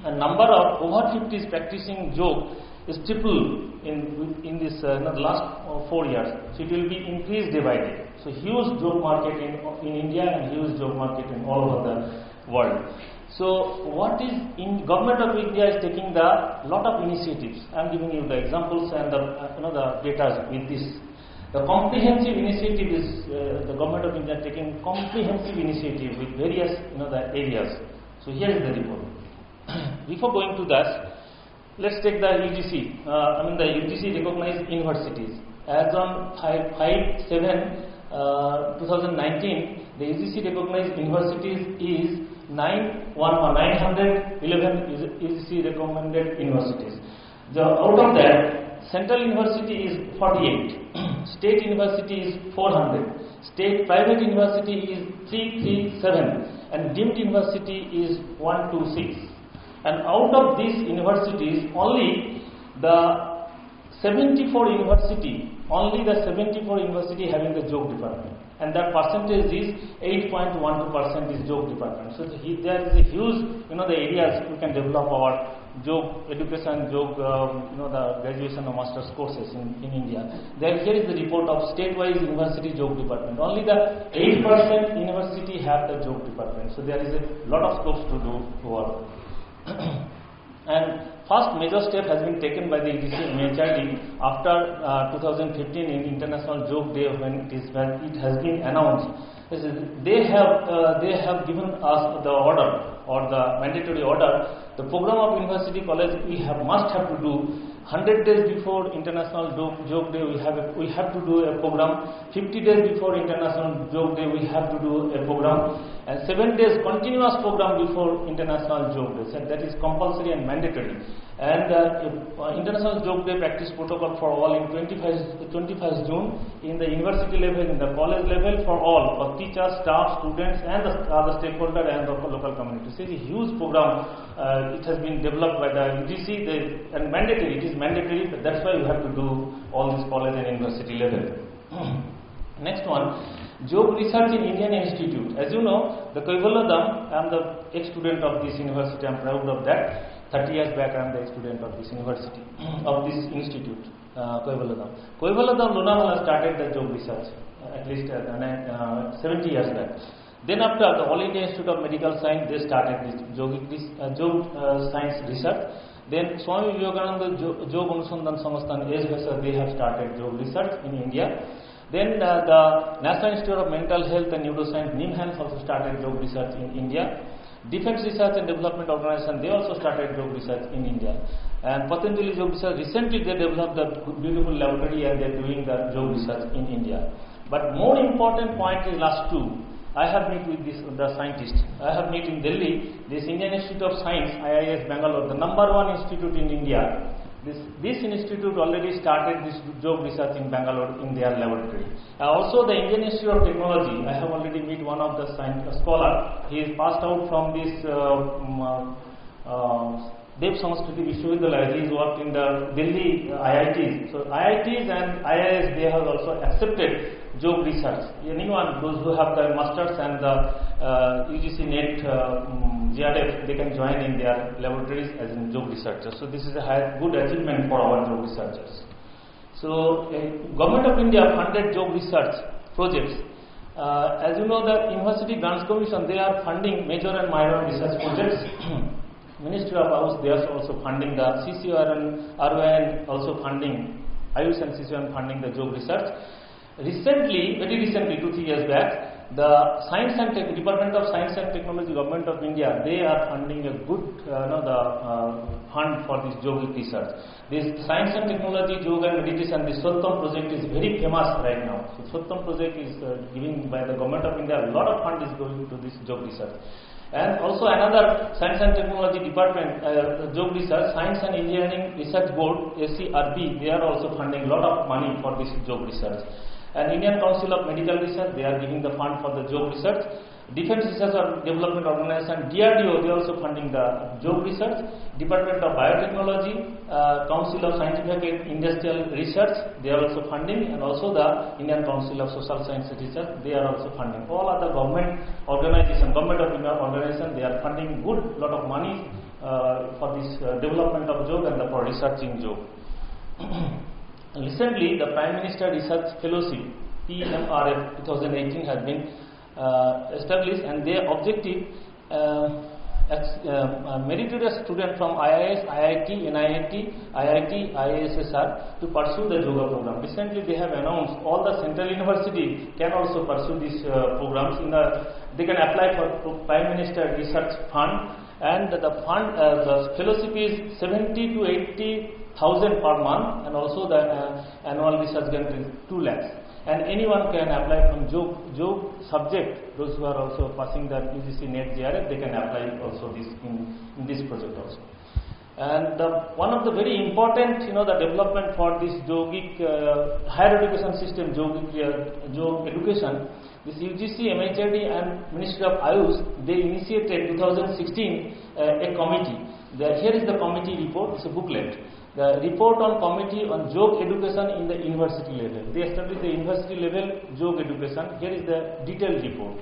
A number of over 50s practicing yoga is triple in this the last 4 years. So it will be increased day by day. So huge job market in India and huge job market in all over the world. So what is in government of India is taking the lot of initiatives. I am giving you the examples and the data with this. The comprehensive initiative is the government of India taking comprehensive initiative with various the areas. So here is the report. Before going to that, let's take the UGC. The UGC recognized universities. As on 5/7/2019, the UGC recognized universities is 911 UGC recommended universities. Out of that, Central University is 48, State University is 400, State Private University is 337, and Deemed University is 126. And out of these universities, only the 74 university having the job department, and that percentage is 8.12% is Yoga department. So there is a huge, the areas we can develop our Yoga education, Yoga, the graduation or master's courses in India. Here is the report of state-wise university Yoga department. Only the 8% university have the Yoga department. So there is a lot of scopes to do work. And first major step has been taken by the UGC MHRD after 2015 in International Yoga Day when it has been announced. They have given us the order or the mandatory order. The program of University College must have to do 100 days before International Yoga Day we have to do a program. 50 days before International Yoga Day we have to do a program, and 7 days continuous program before International Yoga Day. So that is compulsory and mandatory. And International Yoga Day practice protocol for all in 21st June in the university level, in the college level, for all, for teachers, staff, students, and the other stakeholder and the local community. So it is a huge program. It has been developed by the UGC and mandatory. It is mandatory, but that's why you have to do all this college and university level. Next one, Yoga Research in Indian Institute. As you know, the Kaivalyadhama, I am the ex-student of this university. I am proud of that. 30 years back, I am the ex-student of this university, of this institute, Kaivalyadhama. Kaivalyadhama Lonavala started the Yoga Research at least 70 years back. Then after the All India Institute of Medical Science, they started this Yoga Science Research. Then Swami Vivekananda Yoga Anusandhan Samasthan, they have started Yoga Research in India. Then the National Institute of Mental Health and Neuroscience, NIMHANS, also started Yoga Research in India. Defense Research and Development Organization, they also started Yoga Research in India. And Patanjali Yoga Research, recently they developed a beautiful laboratory and they are doing the Yoga Research in India. But more important point is last two. I have met with the scientists. I have met in Delhi, this Indian Institute of Science, IIS Bangalore, the #1 institute in India. This institute already started this Yoga Research in Bangalore in their laboratory. Also the Indian Institute of Technology, I have already met one of the scholar. He is passed out from this Dev Samskriti Vishwavidyalaya. He has worked in the Delhi IITs. So IITs and IIS, they have also accepted Yoga Research. Anyone, those who have the masters and the UGC NET GRF, they can join in their laboratories as in Yoga researchers. So this is a good achievement for our Yoga researchers. So Government of India funded Yoga research projects. As you know, the University Grants Commission, they are funding major and minor research projects. Ministry of House, they are also funding the CCR and RYN, also funding Ayush and CCR funding the Yoga research. Recently, very recently, 2-3 years back, the Science and Department of Science and Technology, Government of India, they are funding a good fund for this Yoga research. This Science and Technology, Yoga and Meditation, this Swattam project is very famous right now. So Swattam project is given by the Government of India. A lot of fund is going to this Yoga research. And also another Science and Technology Department, Yoga Research, Science and Engineering Research Board, SCRB, they are also funding a lot of money for this Yoga research. And Indian Council of Medical Research, they are giving the fund for the Yoga research. Defense Research and Development Organization, DRDO, they are also funding the Yoga research. Department of Biotechnology, Council of Scientific and Industrial Research, they are also funding, and also the Indian Council of Social Science Research, they are also funding. All other government organizations, Government of India organizations, they are funding good lot of money for this development of Yoga and for researching Yoga. Recently, the Prime Minister Research Fellowship, PMRF 2018, has been established, and their objective meritorious students from IIS, IIT, NIIT, IIT, IISSR to pursue the Yoga program. Recently, they have announced all the central universities can also pursue these programs. They can apply for Prime Minister Research Fund, and the fund, the fellowship is 70 to 80,000 per month, and also the annual research grant is 2 lakhs. And anyone can apply from Yoga subject. Those who are also passing the UGC NET GRF, they can apply also this in this project also. And one of the very important, the development for this yogic higher education system, yoga education, this UGC, MHRD and Ministry of Ayush, they initiated 2016 a committee. Here is the committee report. It's a booklet. the report on committee on yoga education in the university level. They established the university level yoga education. Here is the detailed report.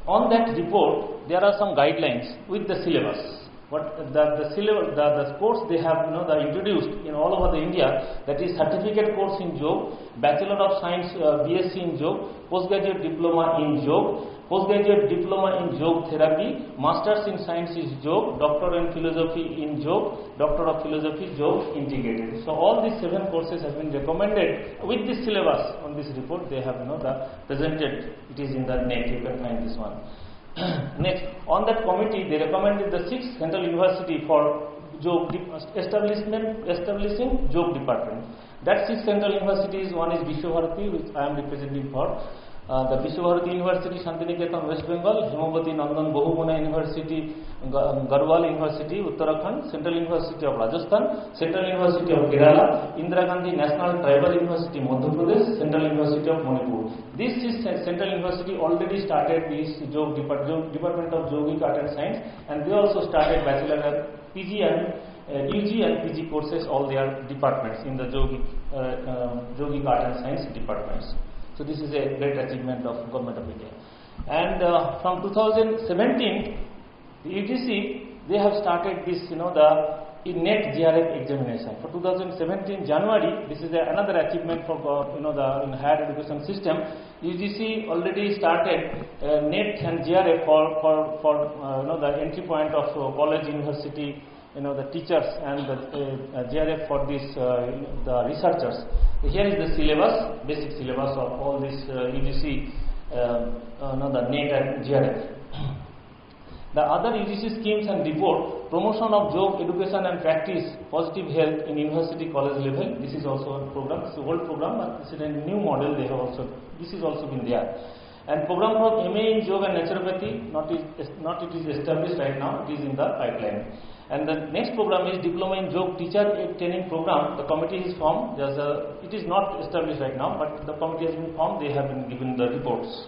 On that report, there are some guidelines with the syllabus. What the syllabus, the course they have they introduced in all over the India, that is certificate course in yoga, Bachelor of Science BSc in yoga, postgraduate diploma in yoga, postgraduate diploma in yoga therapy, Masters in Science is yoga, Doctor in Philosophy in yoga, Doctor of Philosophy yoga integrated. So all these 7 courses have been recommended with this syllabus. On this report they have presented. It is in the net. You can find this one. Next, on that committee, they recommended the 6th Central University for establishing yoga department. That 6 Central Universities, one is Bharati, which I am representing for. The Bharati University, Shantiniketan, West Bengal, Hemavati Nandan Bahuguna University, Garhwal University, Uttarakhand, Central University of Rajasthan, Central University of Kerala, Indira Gandhi National Tribal University, Madhya Pradesh, Central University of Manipur. This is Central University already started this Department of Yogic Art and Science, and they also started Bachelor and PG and UG and PG courses, all their departments in the Yogic Art and Science departments. So this is a great achievement of Government of India. And from 2017, the UGC, they have started this, the NET GRF examination. For 2017 January, this is another achievement for in higher education system. UGC already started NET and GRF for the entry point of college, university, the teachers, and the GRF for this the researchers. Here is the syllabus, basic syllabus of all this UGC, the NET and GRF. The other UGC schemes and report: promotion of yoga education and practice, positive health in university college level. This is also a program. It's an old program, but this is a new model. They have also, this is also been there. And program for MA in yoga and naturopathy, not it is established right now. It is in the pipeline. And the next program is Diploma in Yoga Teacher Training Program. The committee is formed. It is not established right now, but the committee has been formed. They have been given the reports.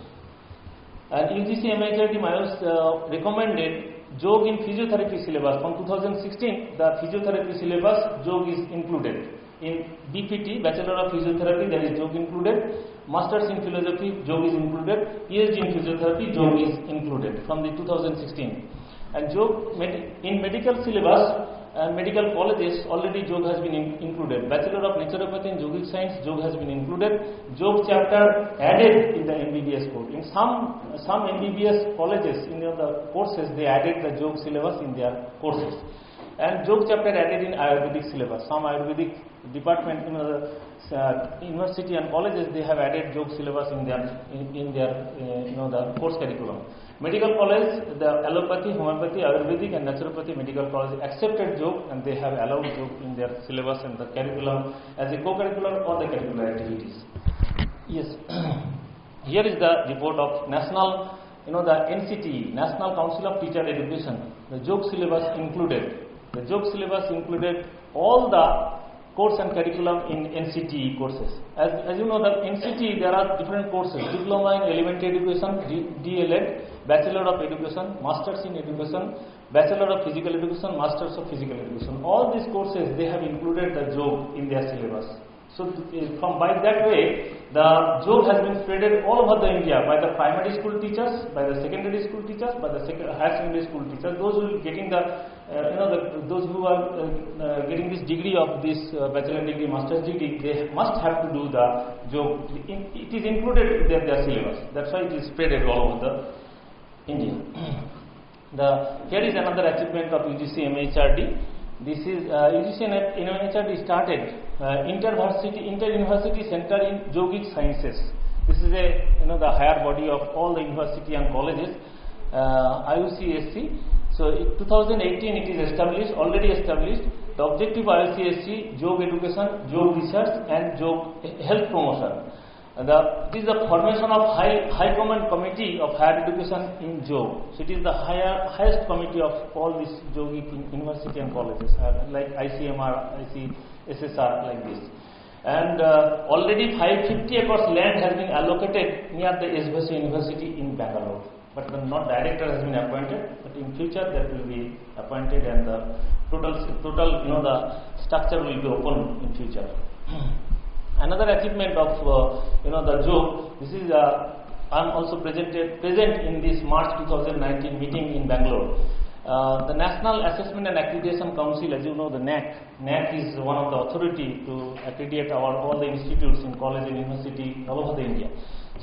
And UGC MHRD Mayos recommended Yoga in Physiotherapy syllabus. From 2016, the physiotherapy syllabus, Yoga is included. In BPT, Bachelor of Physiotherapy, there is Yoga included. Masters in Philosophy, Yoga is included. PhD in Physiotherapy, Yoga is included from the 2016. And yoga in medical syllabus and medical colleges, already yoga has been included. Bachelor of Naturopathy and Yogic Science, yoga has been included. Yoga chapter added in the MBBS course. In some MBBS colleges, in the courses, they added the yoga syllabus in their courses. And yoga chapter added in Ayurvedic syllabus. Some Ayurvedic department, university and colleges, they have added yoga syllabus in their the course curriculum. Medical college, the allopathy, homeopathy, Ayurvedic and naturopathy medical college accepted yoga, and they have allowed yoga in their syllabus and the curriculum as a co-curricular or the curricular activities. Yes, here is the report of National, the NCT, National Council of Teacher Education. The yoga syllabus included. The yoga syllabus included all the course and curriculum in NCT courses. As you know, the NCT, there are different courses: Diploma in Elementary Education, DLED, Bachelor of Education, Masters in Education, Bachelor of Physical Education, Masters of Physical Education. All these courses, they have included the yoga in their syllabus. So by that way, the yoga has been spreaded all over the India by the primary school teachers, by the secondary school teachers, by the higher secondary school teachers. Those who are getting those who are getting this degree of this bachelor degree, master's degree, they must have to do the yoga. It is included in their syllabus. That's why it is spreaded all over the India. Here is another achievement of UGC MHRD. This is UGC MHRD started Inter-University Center in Yogic Sciences. This is the higher body of all the university and colleges, IUCSC. So in 2018 it is already established. The objective of IUCSC: yoga education, yoga research, and yoga health promotion. It is the formation of High Command Committee of Higher Education in yoga. So it is the highest committee of all these yogic university and colleges, like ICMR, ICSSR, like this. And already 550 acres land has been allocated near the Visva University in Bangalore. but not director has been appointed. But in future that will be appointed, and the total the structure will be open in future. Another achievement of the JOG. This is I am also present in this March 2019 meeting in Bangalore. The National Assessment and Accreditation Council, as you know, the NAC is one of the authority to accredit all the institutes in college and university all over the India.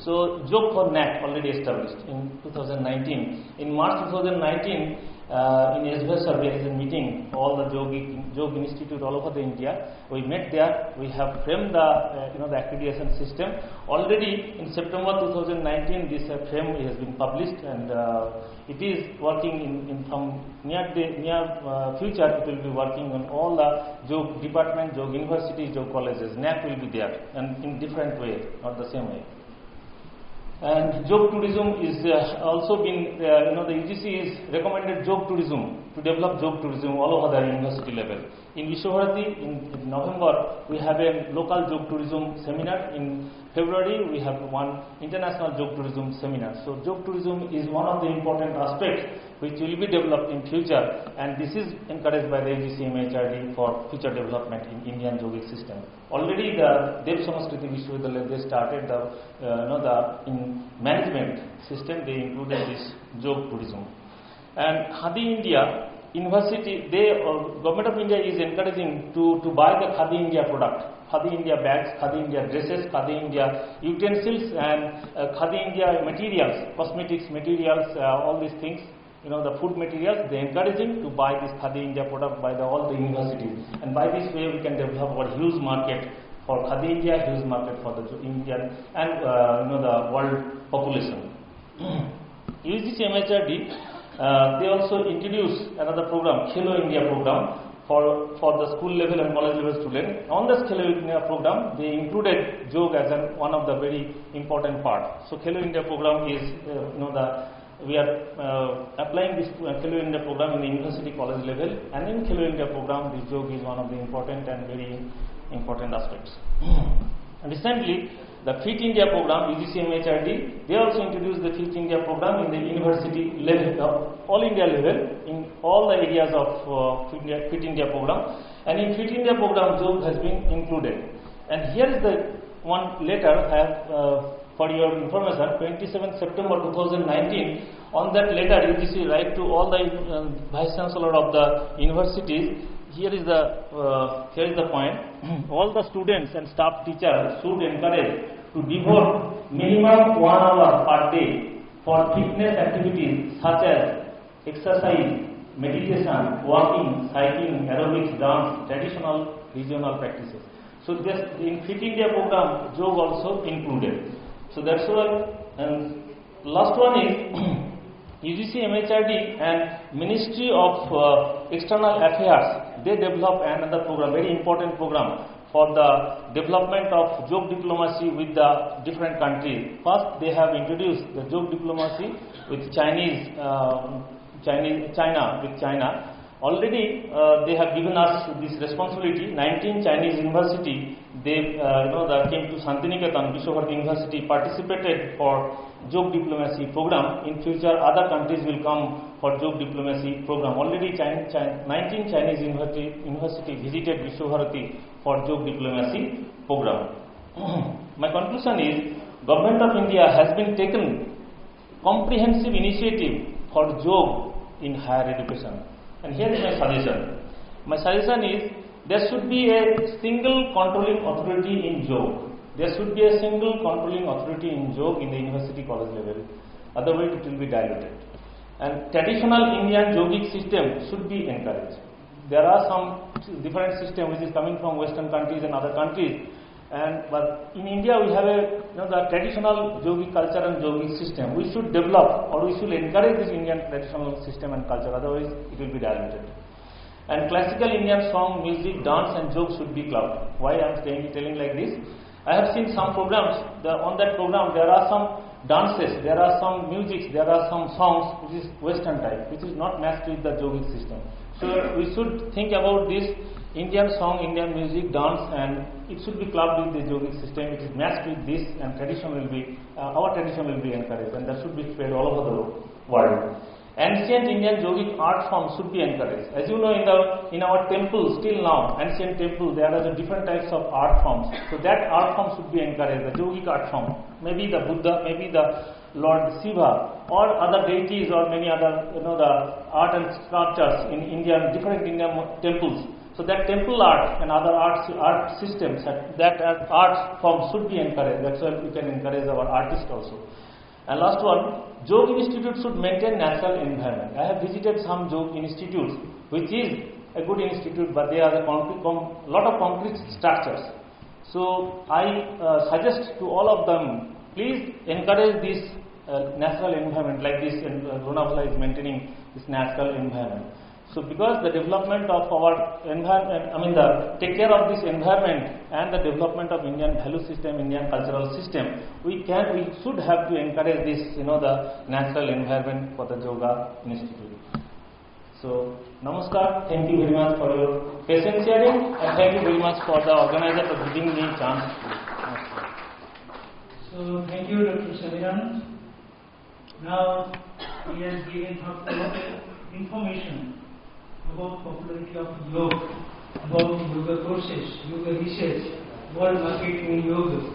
So JOG for NAC already established in 2019. In March 2019, in Visva there is a meeting, all the JOG institute all over the India. We met there. We have framed the the accreditation system. Already in September 2019, this frame has been published, and it is working in from near future. It will be working on all the JOG department, JOG universities, JOG colleges. NAC will be there, and in different way, not the same way. And JOG tourism is also been, the UGC is recommended JOG tourism, to develop JOG tourism all over the university level. In Visva in November, we have a local JOG tourism seminar. In February, we have one international JOG tourism seminar. So JOG tourism is one of the important aspects which will be developed in future, and this is encouraged by the UGC MHRD for future development in Indian yogic system. Already the Dev Samaskriti Vishwavidyalaya, they started in management system, they included this JOG tourism. And Khadi India University, Government of India is encouraging to buy the Khadi India product, Khadi India bags, Khadi India dresses, Khadi India utensils, and Khadi India materials, cosmetics materials, all these things. The food materials, they are encouraging to buy this Khadi India product by all the universities, and by this way we can develop our huge market for Khadi India, huge market for the Indian and the world population. UGC MHRD, they also introduced another program, Khelo India program, for the school level and college level students. On the Khelo India program, they included JOG as one of the very important part. So Khelo India program is we are applying this Khelo India program in the university college level, and in Khelo India program, this JOG is one of the important and very important aspects. And recently, the Fit India program, UGC MHRD, they also introduced the Fit India program in the university level, all India level, in all the areas of Fit India program. And in Fit India program, JOG has been included. And here is the one letter I have for your information, 27 September 2019. On that letter, UGC write to all the Vice Chancellor of the universities. Here is the point. All the students and staff teachers should encourage to devote minimum 1 hour per day for fitness activities such as exercise, meditation, walking, cycling, aerobics, dance, traditional regional practices. So this in Fit India program, JOG also included. So that's why. And last one is UGC MHRD and Ministry of External Affairs. They develop another program, very important program for the development of JOG diplomacy with the different countries. First, they have introduced the JOG diplomacy with China. Already, they have given us this responsibility. 19 Chinese university, they came to Shantiniketan, Visva University, participated for JOG diplomacy program. In future, other countries will come for JOG diplomacy program. Already 19 Chinese university visited Visva for JOG diplomacy program. My conclusion is, Government of India has been taken comprehensive initiative for JOG in higher education. And here is my suggestion. My suggestion is, there should be a single controlling authority in JOG. There should be a single controlling authority in JOG in the university college level. Otherwise, it will be diluted. And traditional Indian yogic system should be encouraged. There are some different systems which is coming from Western countries and other countries. But in India, we have the traditional yogic culture and yogic system. We should develop, or we should encourage this Indian traditional system and culture. Otherwise, it will be diluted. And classical Indian song, music, dance, and joke should be clubbed. Why I am telling like this? I have seen some programs. On that program, there are some dances, there are some music, there are some songs which is Western type, which is not matched with the yogic system. So we should think about this Indian song, Indian music, dance, and it should be clubbed with the yogic system. It is matched with this, and tradition will be our tradition will be encouraged, and that should be spread all over the world. Ancient Indian yogic art forms should be encouraged. As you know, in our temples, still now, ancient temples, there are the different types of art forms. So that art form should be encouraged, the yogic art form. Maybe the Buddha, maybe the Lord Shiva, or other deities, or many other, the art and sculptures in India, different Indian temples. So that temple art and other art systems, that art form should be encouraged. That's why we can encourage our artists also. And last one, Yoga Institute should maintain natural environment. I have visited some Yoga institutes, which is a good institute, but they are a lot of concrete structures. So I suggest to all of them, please encourage this natural environment like this, and Lonavala is maintaining this natural environment. So because the development of our environment, take care of this environment and the development of Indian value system, Indian cultural system, we should have to encourage this, the natural environment for the Yoga Institute. So, namaskar, thank you very much for your patient sharing, and thank you very much for the organizer for giving me a chance.
So, thank you, Dr. Samiran. Now, he has given information about popularity of yoga, about yoga courses, yoga research, world market in yoga,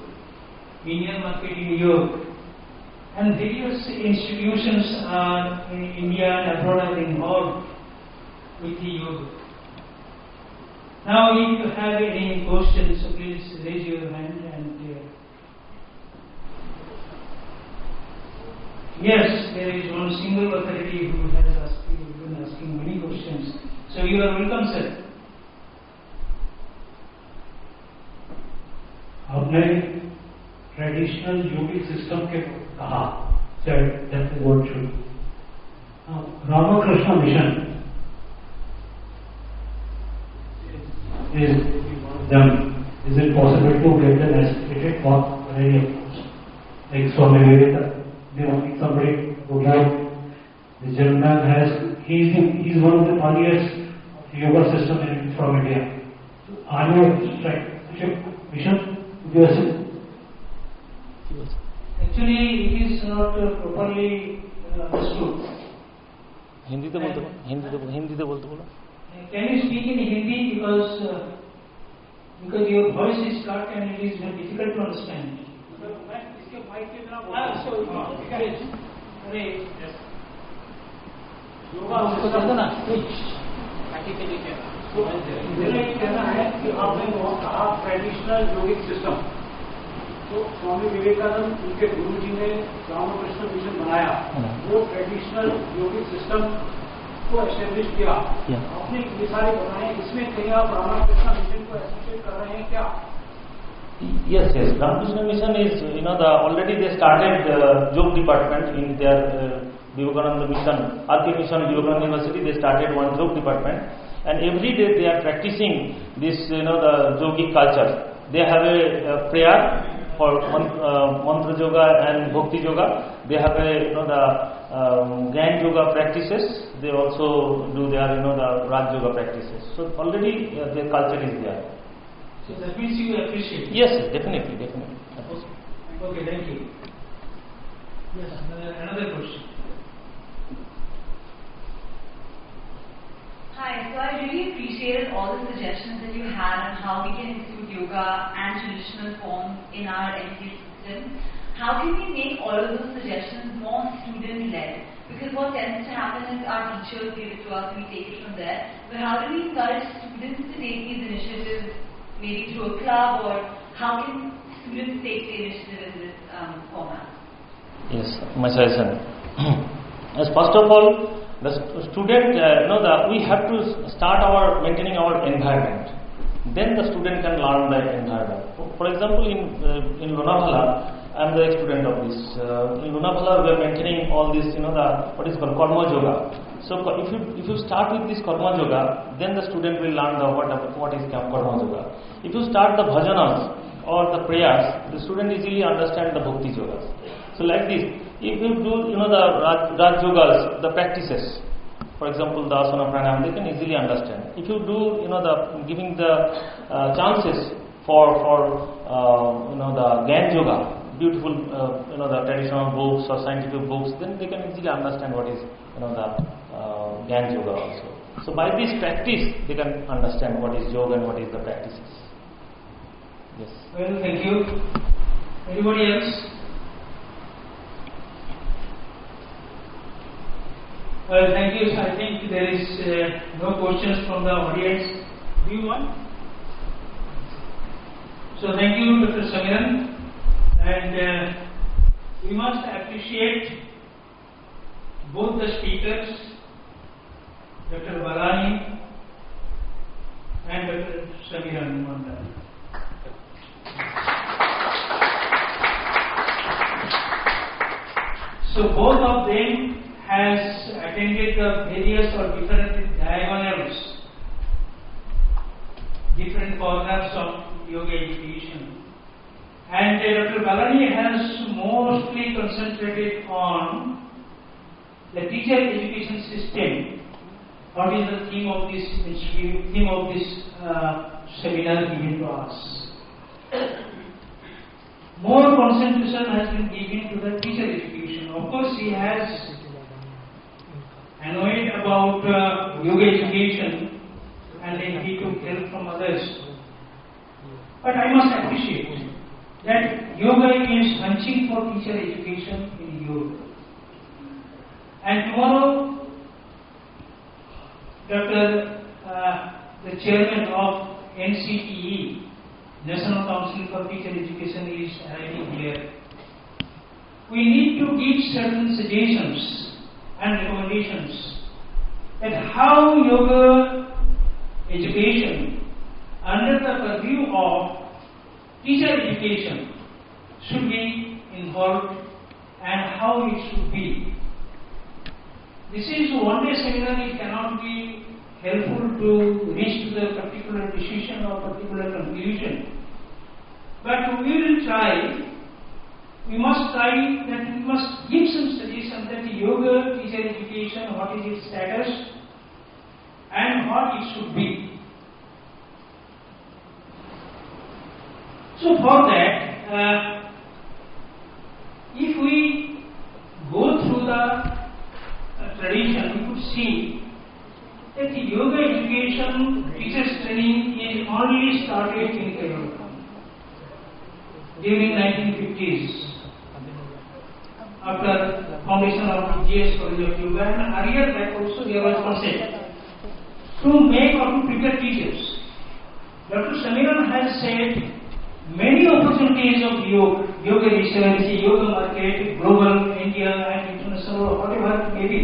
Indian market in yoga, and various institutions are in India and abroad are involved with the yoga. Now, if you have any questions, so please raise your hand and yes, there is one single authority who has been asking many questions. So you are welcome, sir.
आपने traditional योगिक system के कहा, said that the word should. Ramakrishna mission is them. Is it possible to get them associated for any of those? Like Swami Vivekananda, they want somebody who knows. The gentleman he's one of the earliest yoga system from India. Are you mission?
Actually, it is not properly understood.
Hindi तो बोलते बोलो.
Can you speak in Hindi because your voice is cut and it is very difficult to understand.
Yoga उसको कहते ना मेरा ये कहना है कि आपने वहाँ कहा ट्रेडिशनल योगिक सिस्टम, तो स्वामी विवेकानंद उनके गुरु जी ने रामकृष्ण मिशन बनाया, वो ट्रेडिशनल योगिक सिस्टम को एस्टेब्लिश किया. आपने ये सारे बनाए, इसमें कहीं आप रामकृष्ण मिशन को एसोसिएट कर रहे हैं क्या?
Yes. Ramakrishna Mission is, already they started Yoga department in their Vivekananda Mission, RK Mission, Vivekananda University. They started one Yoga department, and every day they are practicing this, the yogic culture. They have a prayer for mantra yoga and bhakti yoga. They have the Grand yoga practices. They also do their, the Raj yoga practices. So already their culture is there.
So that means you appreciate.
Yes, definitely.
Okay, thank you. Yes, another question.
Hi, so I really appreciated all the suggestions that you had on how we can include yoga and traditional forms in our education system. How can we make all of those suggestions more student-led? Because what tends to happen is our teachers give it to us and we take it from there. But how do we encourage students to take these initiatives, maybe through a club, or how can students take the initiative in this format?
Yes, my suggestion. As first of all, the student, we have to start maintaining our environment. Then the student can learn the environment. For example, in Lonavala, I am the student of this. In Lonavala, we are maintaining all this, what is called karma yoga. So if you start with this karma yoga, then the student will learn what is karma yoga. If you start the bhajanas or the prayers, the student easily understand the bhakti yogas. So like this, if you do, the Raj yogas, the practices. for example, the asana pranayama, they can easily understand. If you do, giving the chances for the Gyan Yoga, beautiful, the traditional books or scientific books, then they can easily understand what is, the Gyan Yoga also. So by this practice, they can understand what is yoga and what is the practices. Yes.
Well, thank you. Anybody else? Well, thank you. I think there is no questions from the audience. Do you want? So thank you, Dr. Samiran. And we must appreciate both the speakers, Dr. Balani and Dr. Samiran Mondal. So both of them has attended the various or different diagonals, different corners of yoga education. And Dr. Balani has mostly concentrated on the teacher education system. What is the theme of this seminar given to us? More concentration has been given to the teacher education. Of course, he has annoyed about yoga education, and then he took help from others. But I must appreciate that yoga is hunching for teacher education in yoga. And tomorrow, the chairman of NCTE, National Council for Teacher Education, is arriving here. We need to give certain suggestions and recommendations that how yoga education under the purview of teacher education should be involved and how it should be. This is one-day seminar. It cannot be helpful to reach to the particular decision or particular conclusion. But we will try. We must try that we must give some suggestion that yoga teacher education, what is its status and what it should be. So for that, if we go through the tradition, we could see that the yoga education teachers training is only started in Kaivalyadhama during 1950s after foundation of GS College of Yoga, and earlier that also there was concept to make or to prepare teachers. Dr. Samiran has said many opportunities of yoga research, yoga market, global, India and international, whatever it may be.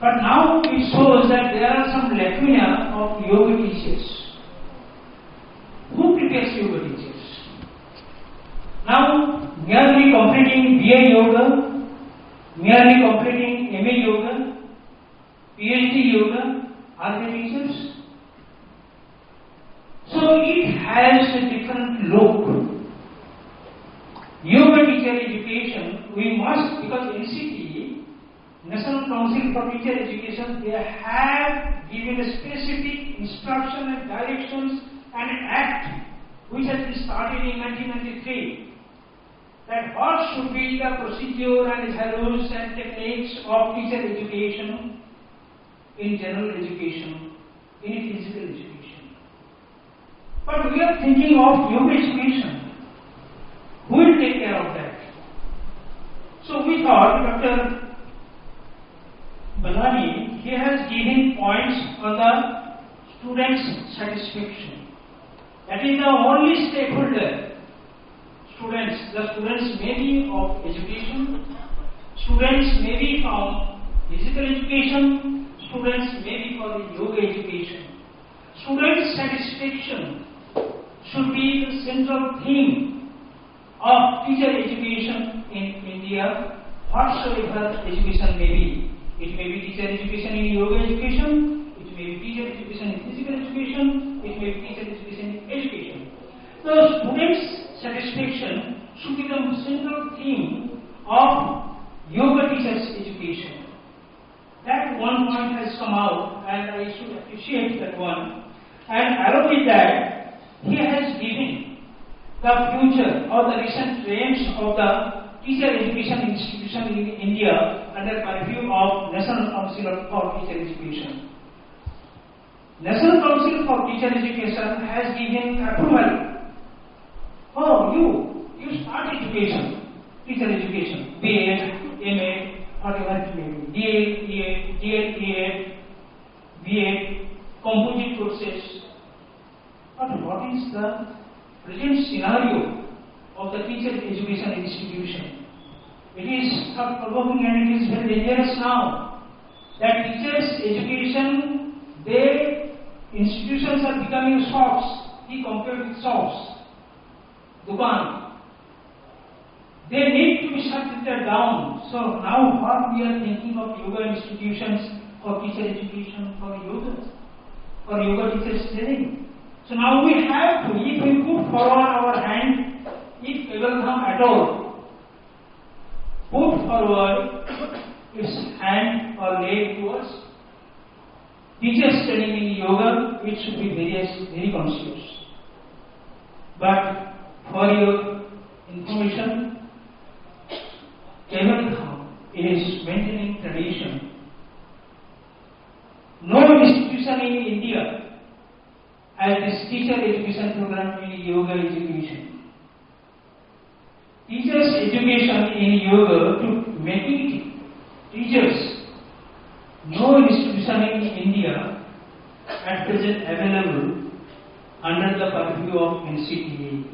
But now it shows that there are some lacuna of yoga teachers. Who prepares yoga teachers? Now, merely completing BA yoga, merely completing MA yoga, PhD yoga, are they teachers? So it has a different look. Yoga teacher education, we must, because NCTE, National Council for Teacher Education, they have given a specific instruction and directions and an act which has been started in 1993, that what should be the procedure and rules and techniques of teacher education in general education, in physical education. But we are thinking of yoga education. Who will take care of that? So we thought Dr. Balani, he has given points on the students' satisfaction. That is the only stakeholder. The students may be of education, students may be from physical education, students may be for the yoga education. Students' satisfaction should be the central theme of teacher education in India, whatsoever education may be. It may be teacher education in yoga education, it may be teacher education in physical education, it may be teacher education in education. So students' satisfaction should be the central theme of yoga teachers' education. That one point has come out, and I should appreciate that one. And along with that, he has given the future or the recent trends of the teacher education institution in India under purview of National Council for Teacher Education. National Council for Teacher Education has given approval. Oh, you start education, teacher education, B.Ed, M.Ed, whatever it may be, D.Ed, D.Ed, B.Ed, composite courses. But what is the present scenario of the teacher education institution? It is thought-provoking and it is very dangerous now that teachers education, institutions are becoming shops. He compared with shops, Dukan. They need to be shut down. So now what we are thinking of yoga institutions for teacher education, for yoga teachers training. So now we have to, if we put forward our hand, if Kaivalyadhama at all, put forward its hand or leg towards teachers training in yoga, it should be very conscious. But for your information, Kaivalyadhama is maintaining tradition. No institution in India has this teacher education program in yoga education. Teachers education in yoga to making teachers. No institution in India at present available under the purview of NCTA.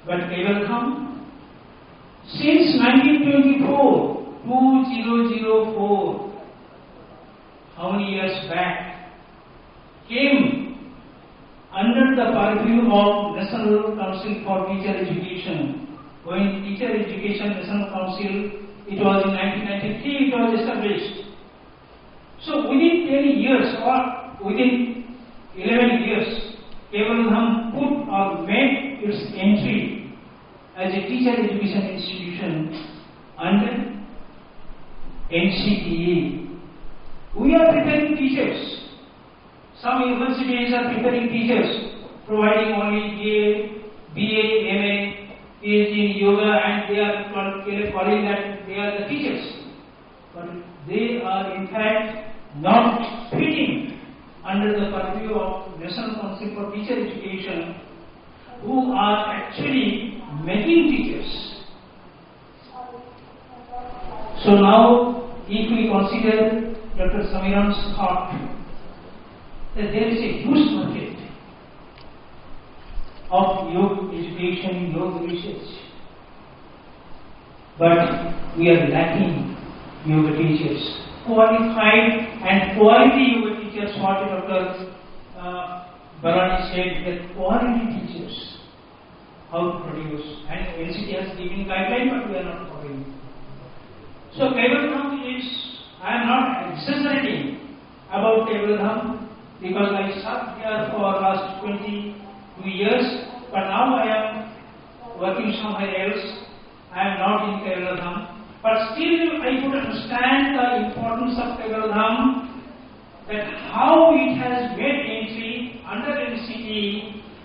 But Kaivalyadhama, since 1924, 2004, how many years back, came under the purview of National Council for Teacher Education. When Teacher Education National Council, it was in 1993, it was established. So within 10 years or within 11 years, Kaivalyadhama put or made its entry as a teacher education institution under NCTA. We are preparing teachers. Some universities are preparing teachers, providing only BA, MA, PhD in yoga, and they are calling that they are the teachers. But they are in fact not fitting under the purview of National Council for Teacher Education, who are actually making teachers. So now, if we consider Dr. Samiran's thought that there is a huge market of yoga education, yoga research, but we are lacking yoga teachers, qualified and quality yoga teachers. What Dr. Balani said, that quality teachers, how to produce, and NCT has given guidelines, but we are not following. So Kaivalyadhama is, I am not exaggerating about Kaivalyadhama because I served here for last 22 years, but now I am working somewhere else. I am not in Kaivalyadhama, but still I could understand the importance of Kaivalyadhama, that how it has made entry under NCT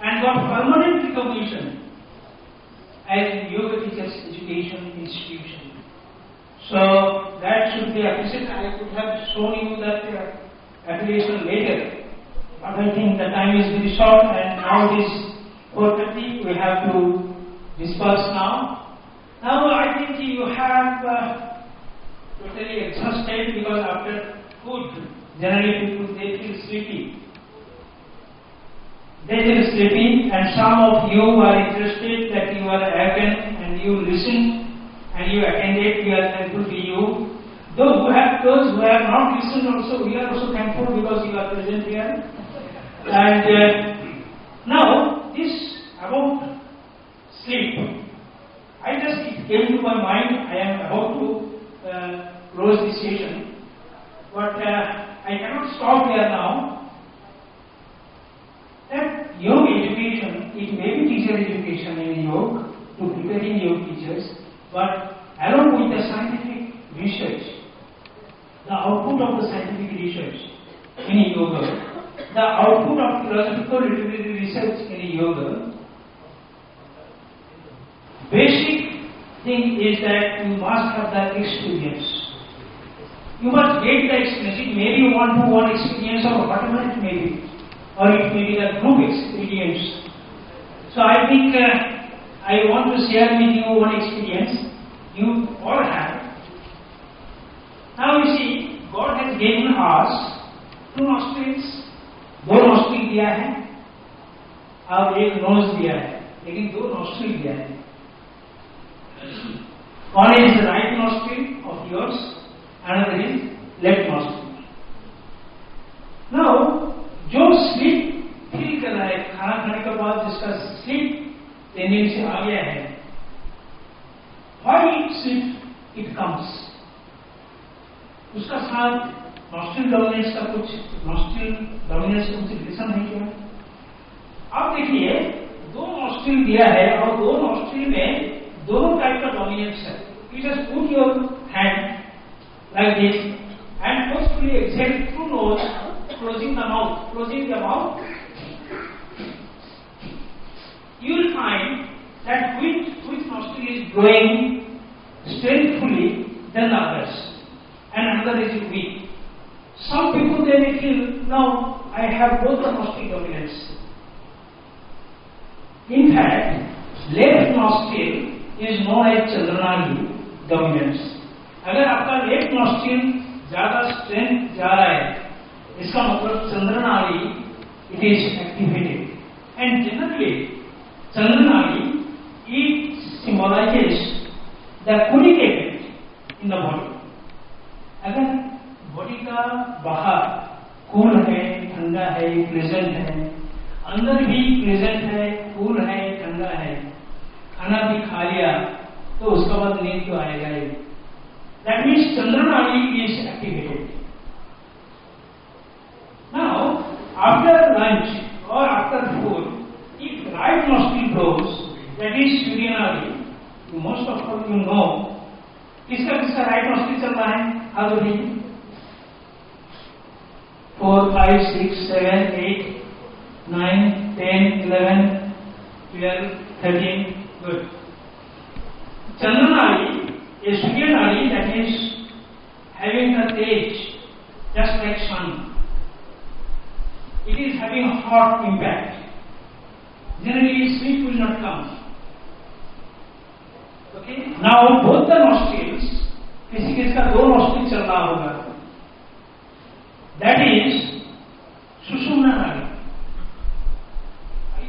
and got permanent recognition as a yoga teachers education institution. So that should be appreciated. I could have shown you that application later, but I think the time is very short and now it is 4:30. We have to disperse now. Now I think you have totally exhausted because after food, generally people they feel sleepy. And some of you are interested that you are awakened and you listened and you attended. We are thankful to you. Those who have not listened also, we are also thankful because you are present here. And now this about sleep. It came to my mind. I am about to close this session, but I cannot stop here now. That yoga education, it may be teacher education in yoga to preparing yoga teachers, but along with the scientific research, the output of the scientific research in yoga, the output of philosophical literary research in yoga, basic thing is that you must have the experience. You must get the experience. Maybe you want to one experience or whatever it may be, or it may be the group experience. So I think I want to share with you one experience you all have. Now you see, God has given us 2 nostrils, 2 nostril दिया है और 1 nose दिया है, लेकिन 2 nostril दिया है. One is the right nostril of yours, another is left nostril. Now, जो sleep feel कर रहा है खाना खाने के बाद, जिसका sleep टेंडेंसी आ गया है, why sleep it comes? उसका साथ नॉस्ट्रिल डोमिनेंस का कुछ रिलेशन है क्या? अब देखिए, 2 नॉस्ट्रिल दिया है और 2 नॉस्ट्रिल में दोनों टाइप का डोमिनेंस है. You just put your hand like this and forcefully exhale through nose, closing the mouth. You will find that which nostril is blowing strengthfully than the others, and another is weak. Some people they may feel, no, I have both the nostril dominance. In fact, left nostril is known as Chandranali dominance. अगर आपका left nostril ज्यादा strength जा रहा है, इसका मतलब चंद्रनाली it is activated, and generally Chandranali it symbolizes the cooling effect in the body. अगर body का बाहर कूल है, ठंडा है, प्लेजेंट है, अंदर भी प्लेजेंट है, कूल है, ठंडा है, खाना भी खा लिया तो उसका बाद नींद तो आएगा ही. That means Chandranali is activated. Now, after lunch or after food, if right nostril blows, that is Suryanali, most of you know, किसका right nostril चल रहा है? How do we? 4, 5, 6, 7, 8, 9, 10, 11, 12, 13, good. Chandranali is Suryanali that is having the age just like sun. It is having a hot impact. Generally sleep will not come. Okay? Now both the nostrils, किसी का 2 nostril चल रहा होगा. That is Sushumna Nadi.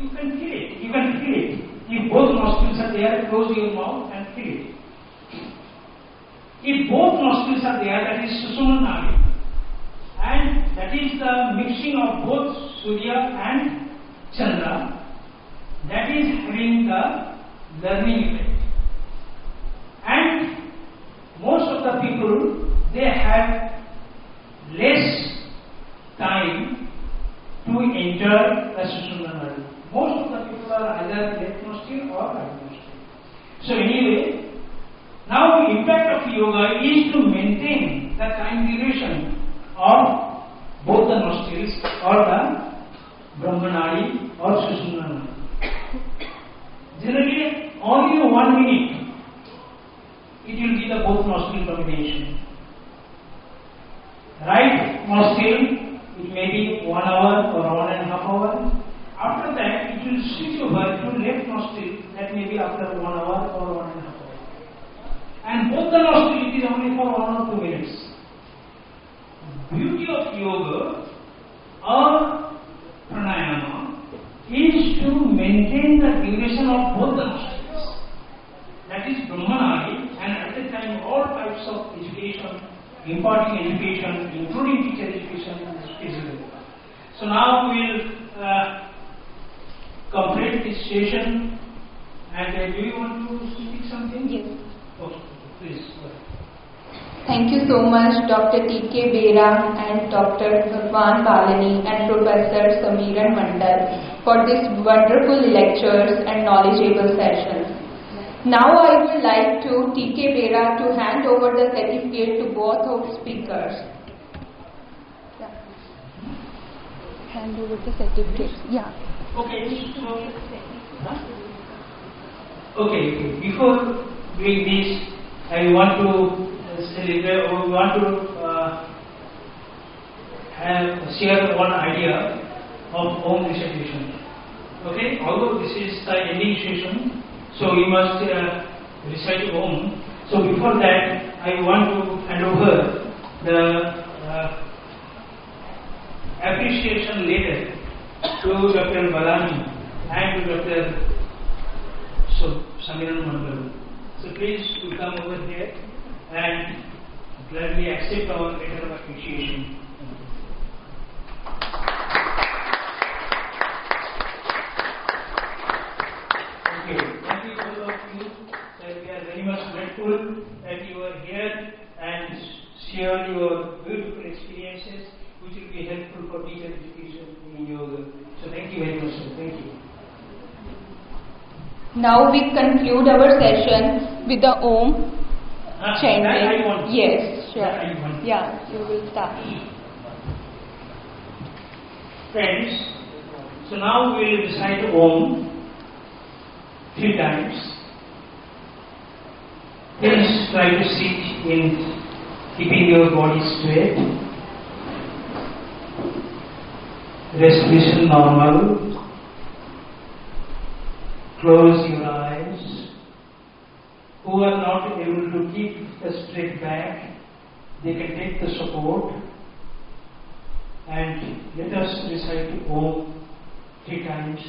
You can feel it. If both nostrils are there, close your mouth and feel it. If both nostrils are there, that is Sushumna Nadi, and that is the mixing of both Surya and Chandra, that is having the learning effect. And most of the people, they have less time to enter the Sushumna Nadi. Most of the people are either left nostril or right nostril. So anyway, now the impact of yoga is to maintain the time duration of both the nostrils or the Brahmanadi or Sushumna Nadi. Generally, only 1 minute it will be the both nostril combination. Right nostril, it may be 1 hour or 1.5 hours. After that, it will switch over to left nostril, that may be after 1 hour or 1.5 hours. And both the nostril, it is only for 1 or 2 minutes. Beauty of yoga or pranayama is to maintain the duration of both the nostrils. That is Brahmanadi, and at the time all types of education, imparting education, including teacher education, is feasible. So now we will complete this session. And do you want to speak something?
Yes.
Okay, please.
Thank you so much, Dr. T.K.Bera and Dr. Bhagwan Balani and Professor Samiran Mondal for these wonderful lectures and knowledgeable sessions. Now I would like to T.K.Bera to hand over the the certificate to both of speakers. Yeah. Hand over the certificate. Yeah.
Okay. Okay. Before doing this, I want to share one idea of Om recitation. Okay, although this is the ending session, so we must recite Om. So before that, I want to hand over the appreciation letter to Dr. Balani and to Dr. Samiran Mondal. So please to come over here and gladly accept our letter of appreciation. Thank you all of you. Sir, we are very much grateful that you are here and share your beautiful experiences which will be helpful for teacher education in yoga. So thank you very much, sir. Thank you.
Now we conclude our session with the Om chanting. Yes, sure. Yeah, you will start.
Friends, so now we will recite Om 3 times. Please try to sit in keeping your body straight. Respiration normal. Close your eyes. Who are not able to keep a straight back, they can take the support. And let us recite Om 3 times.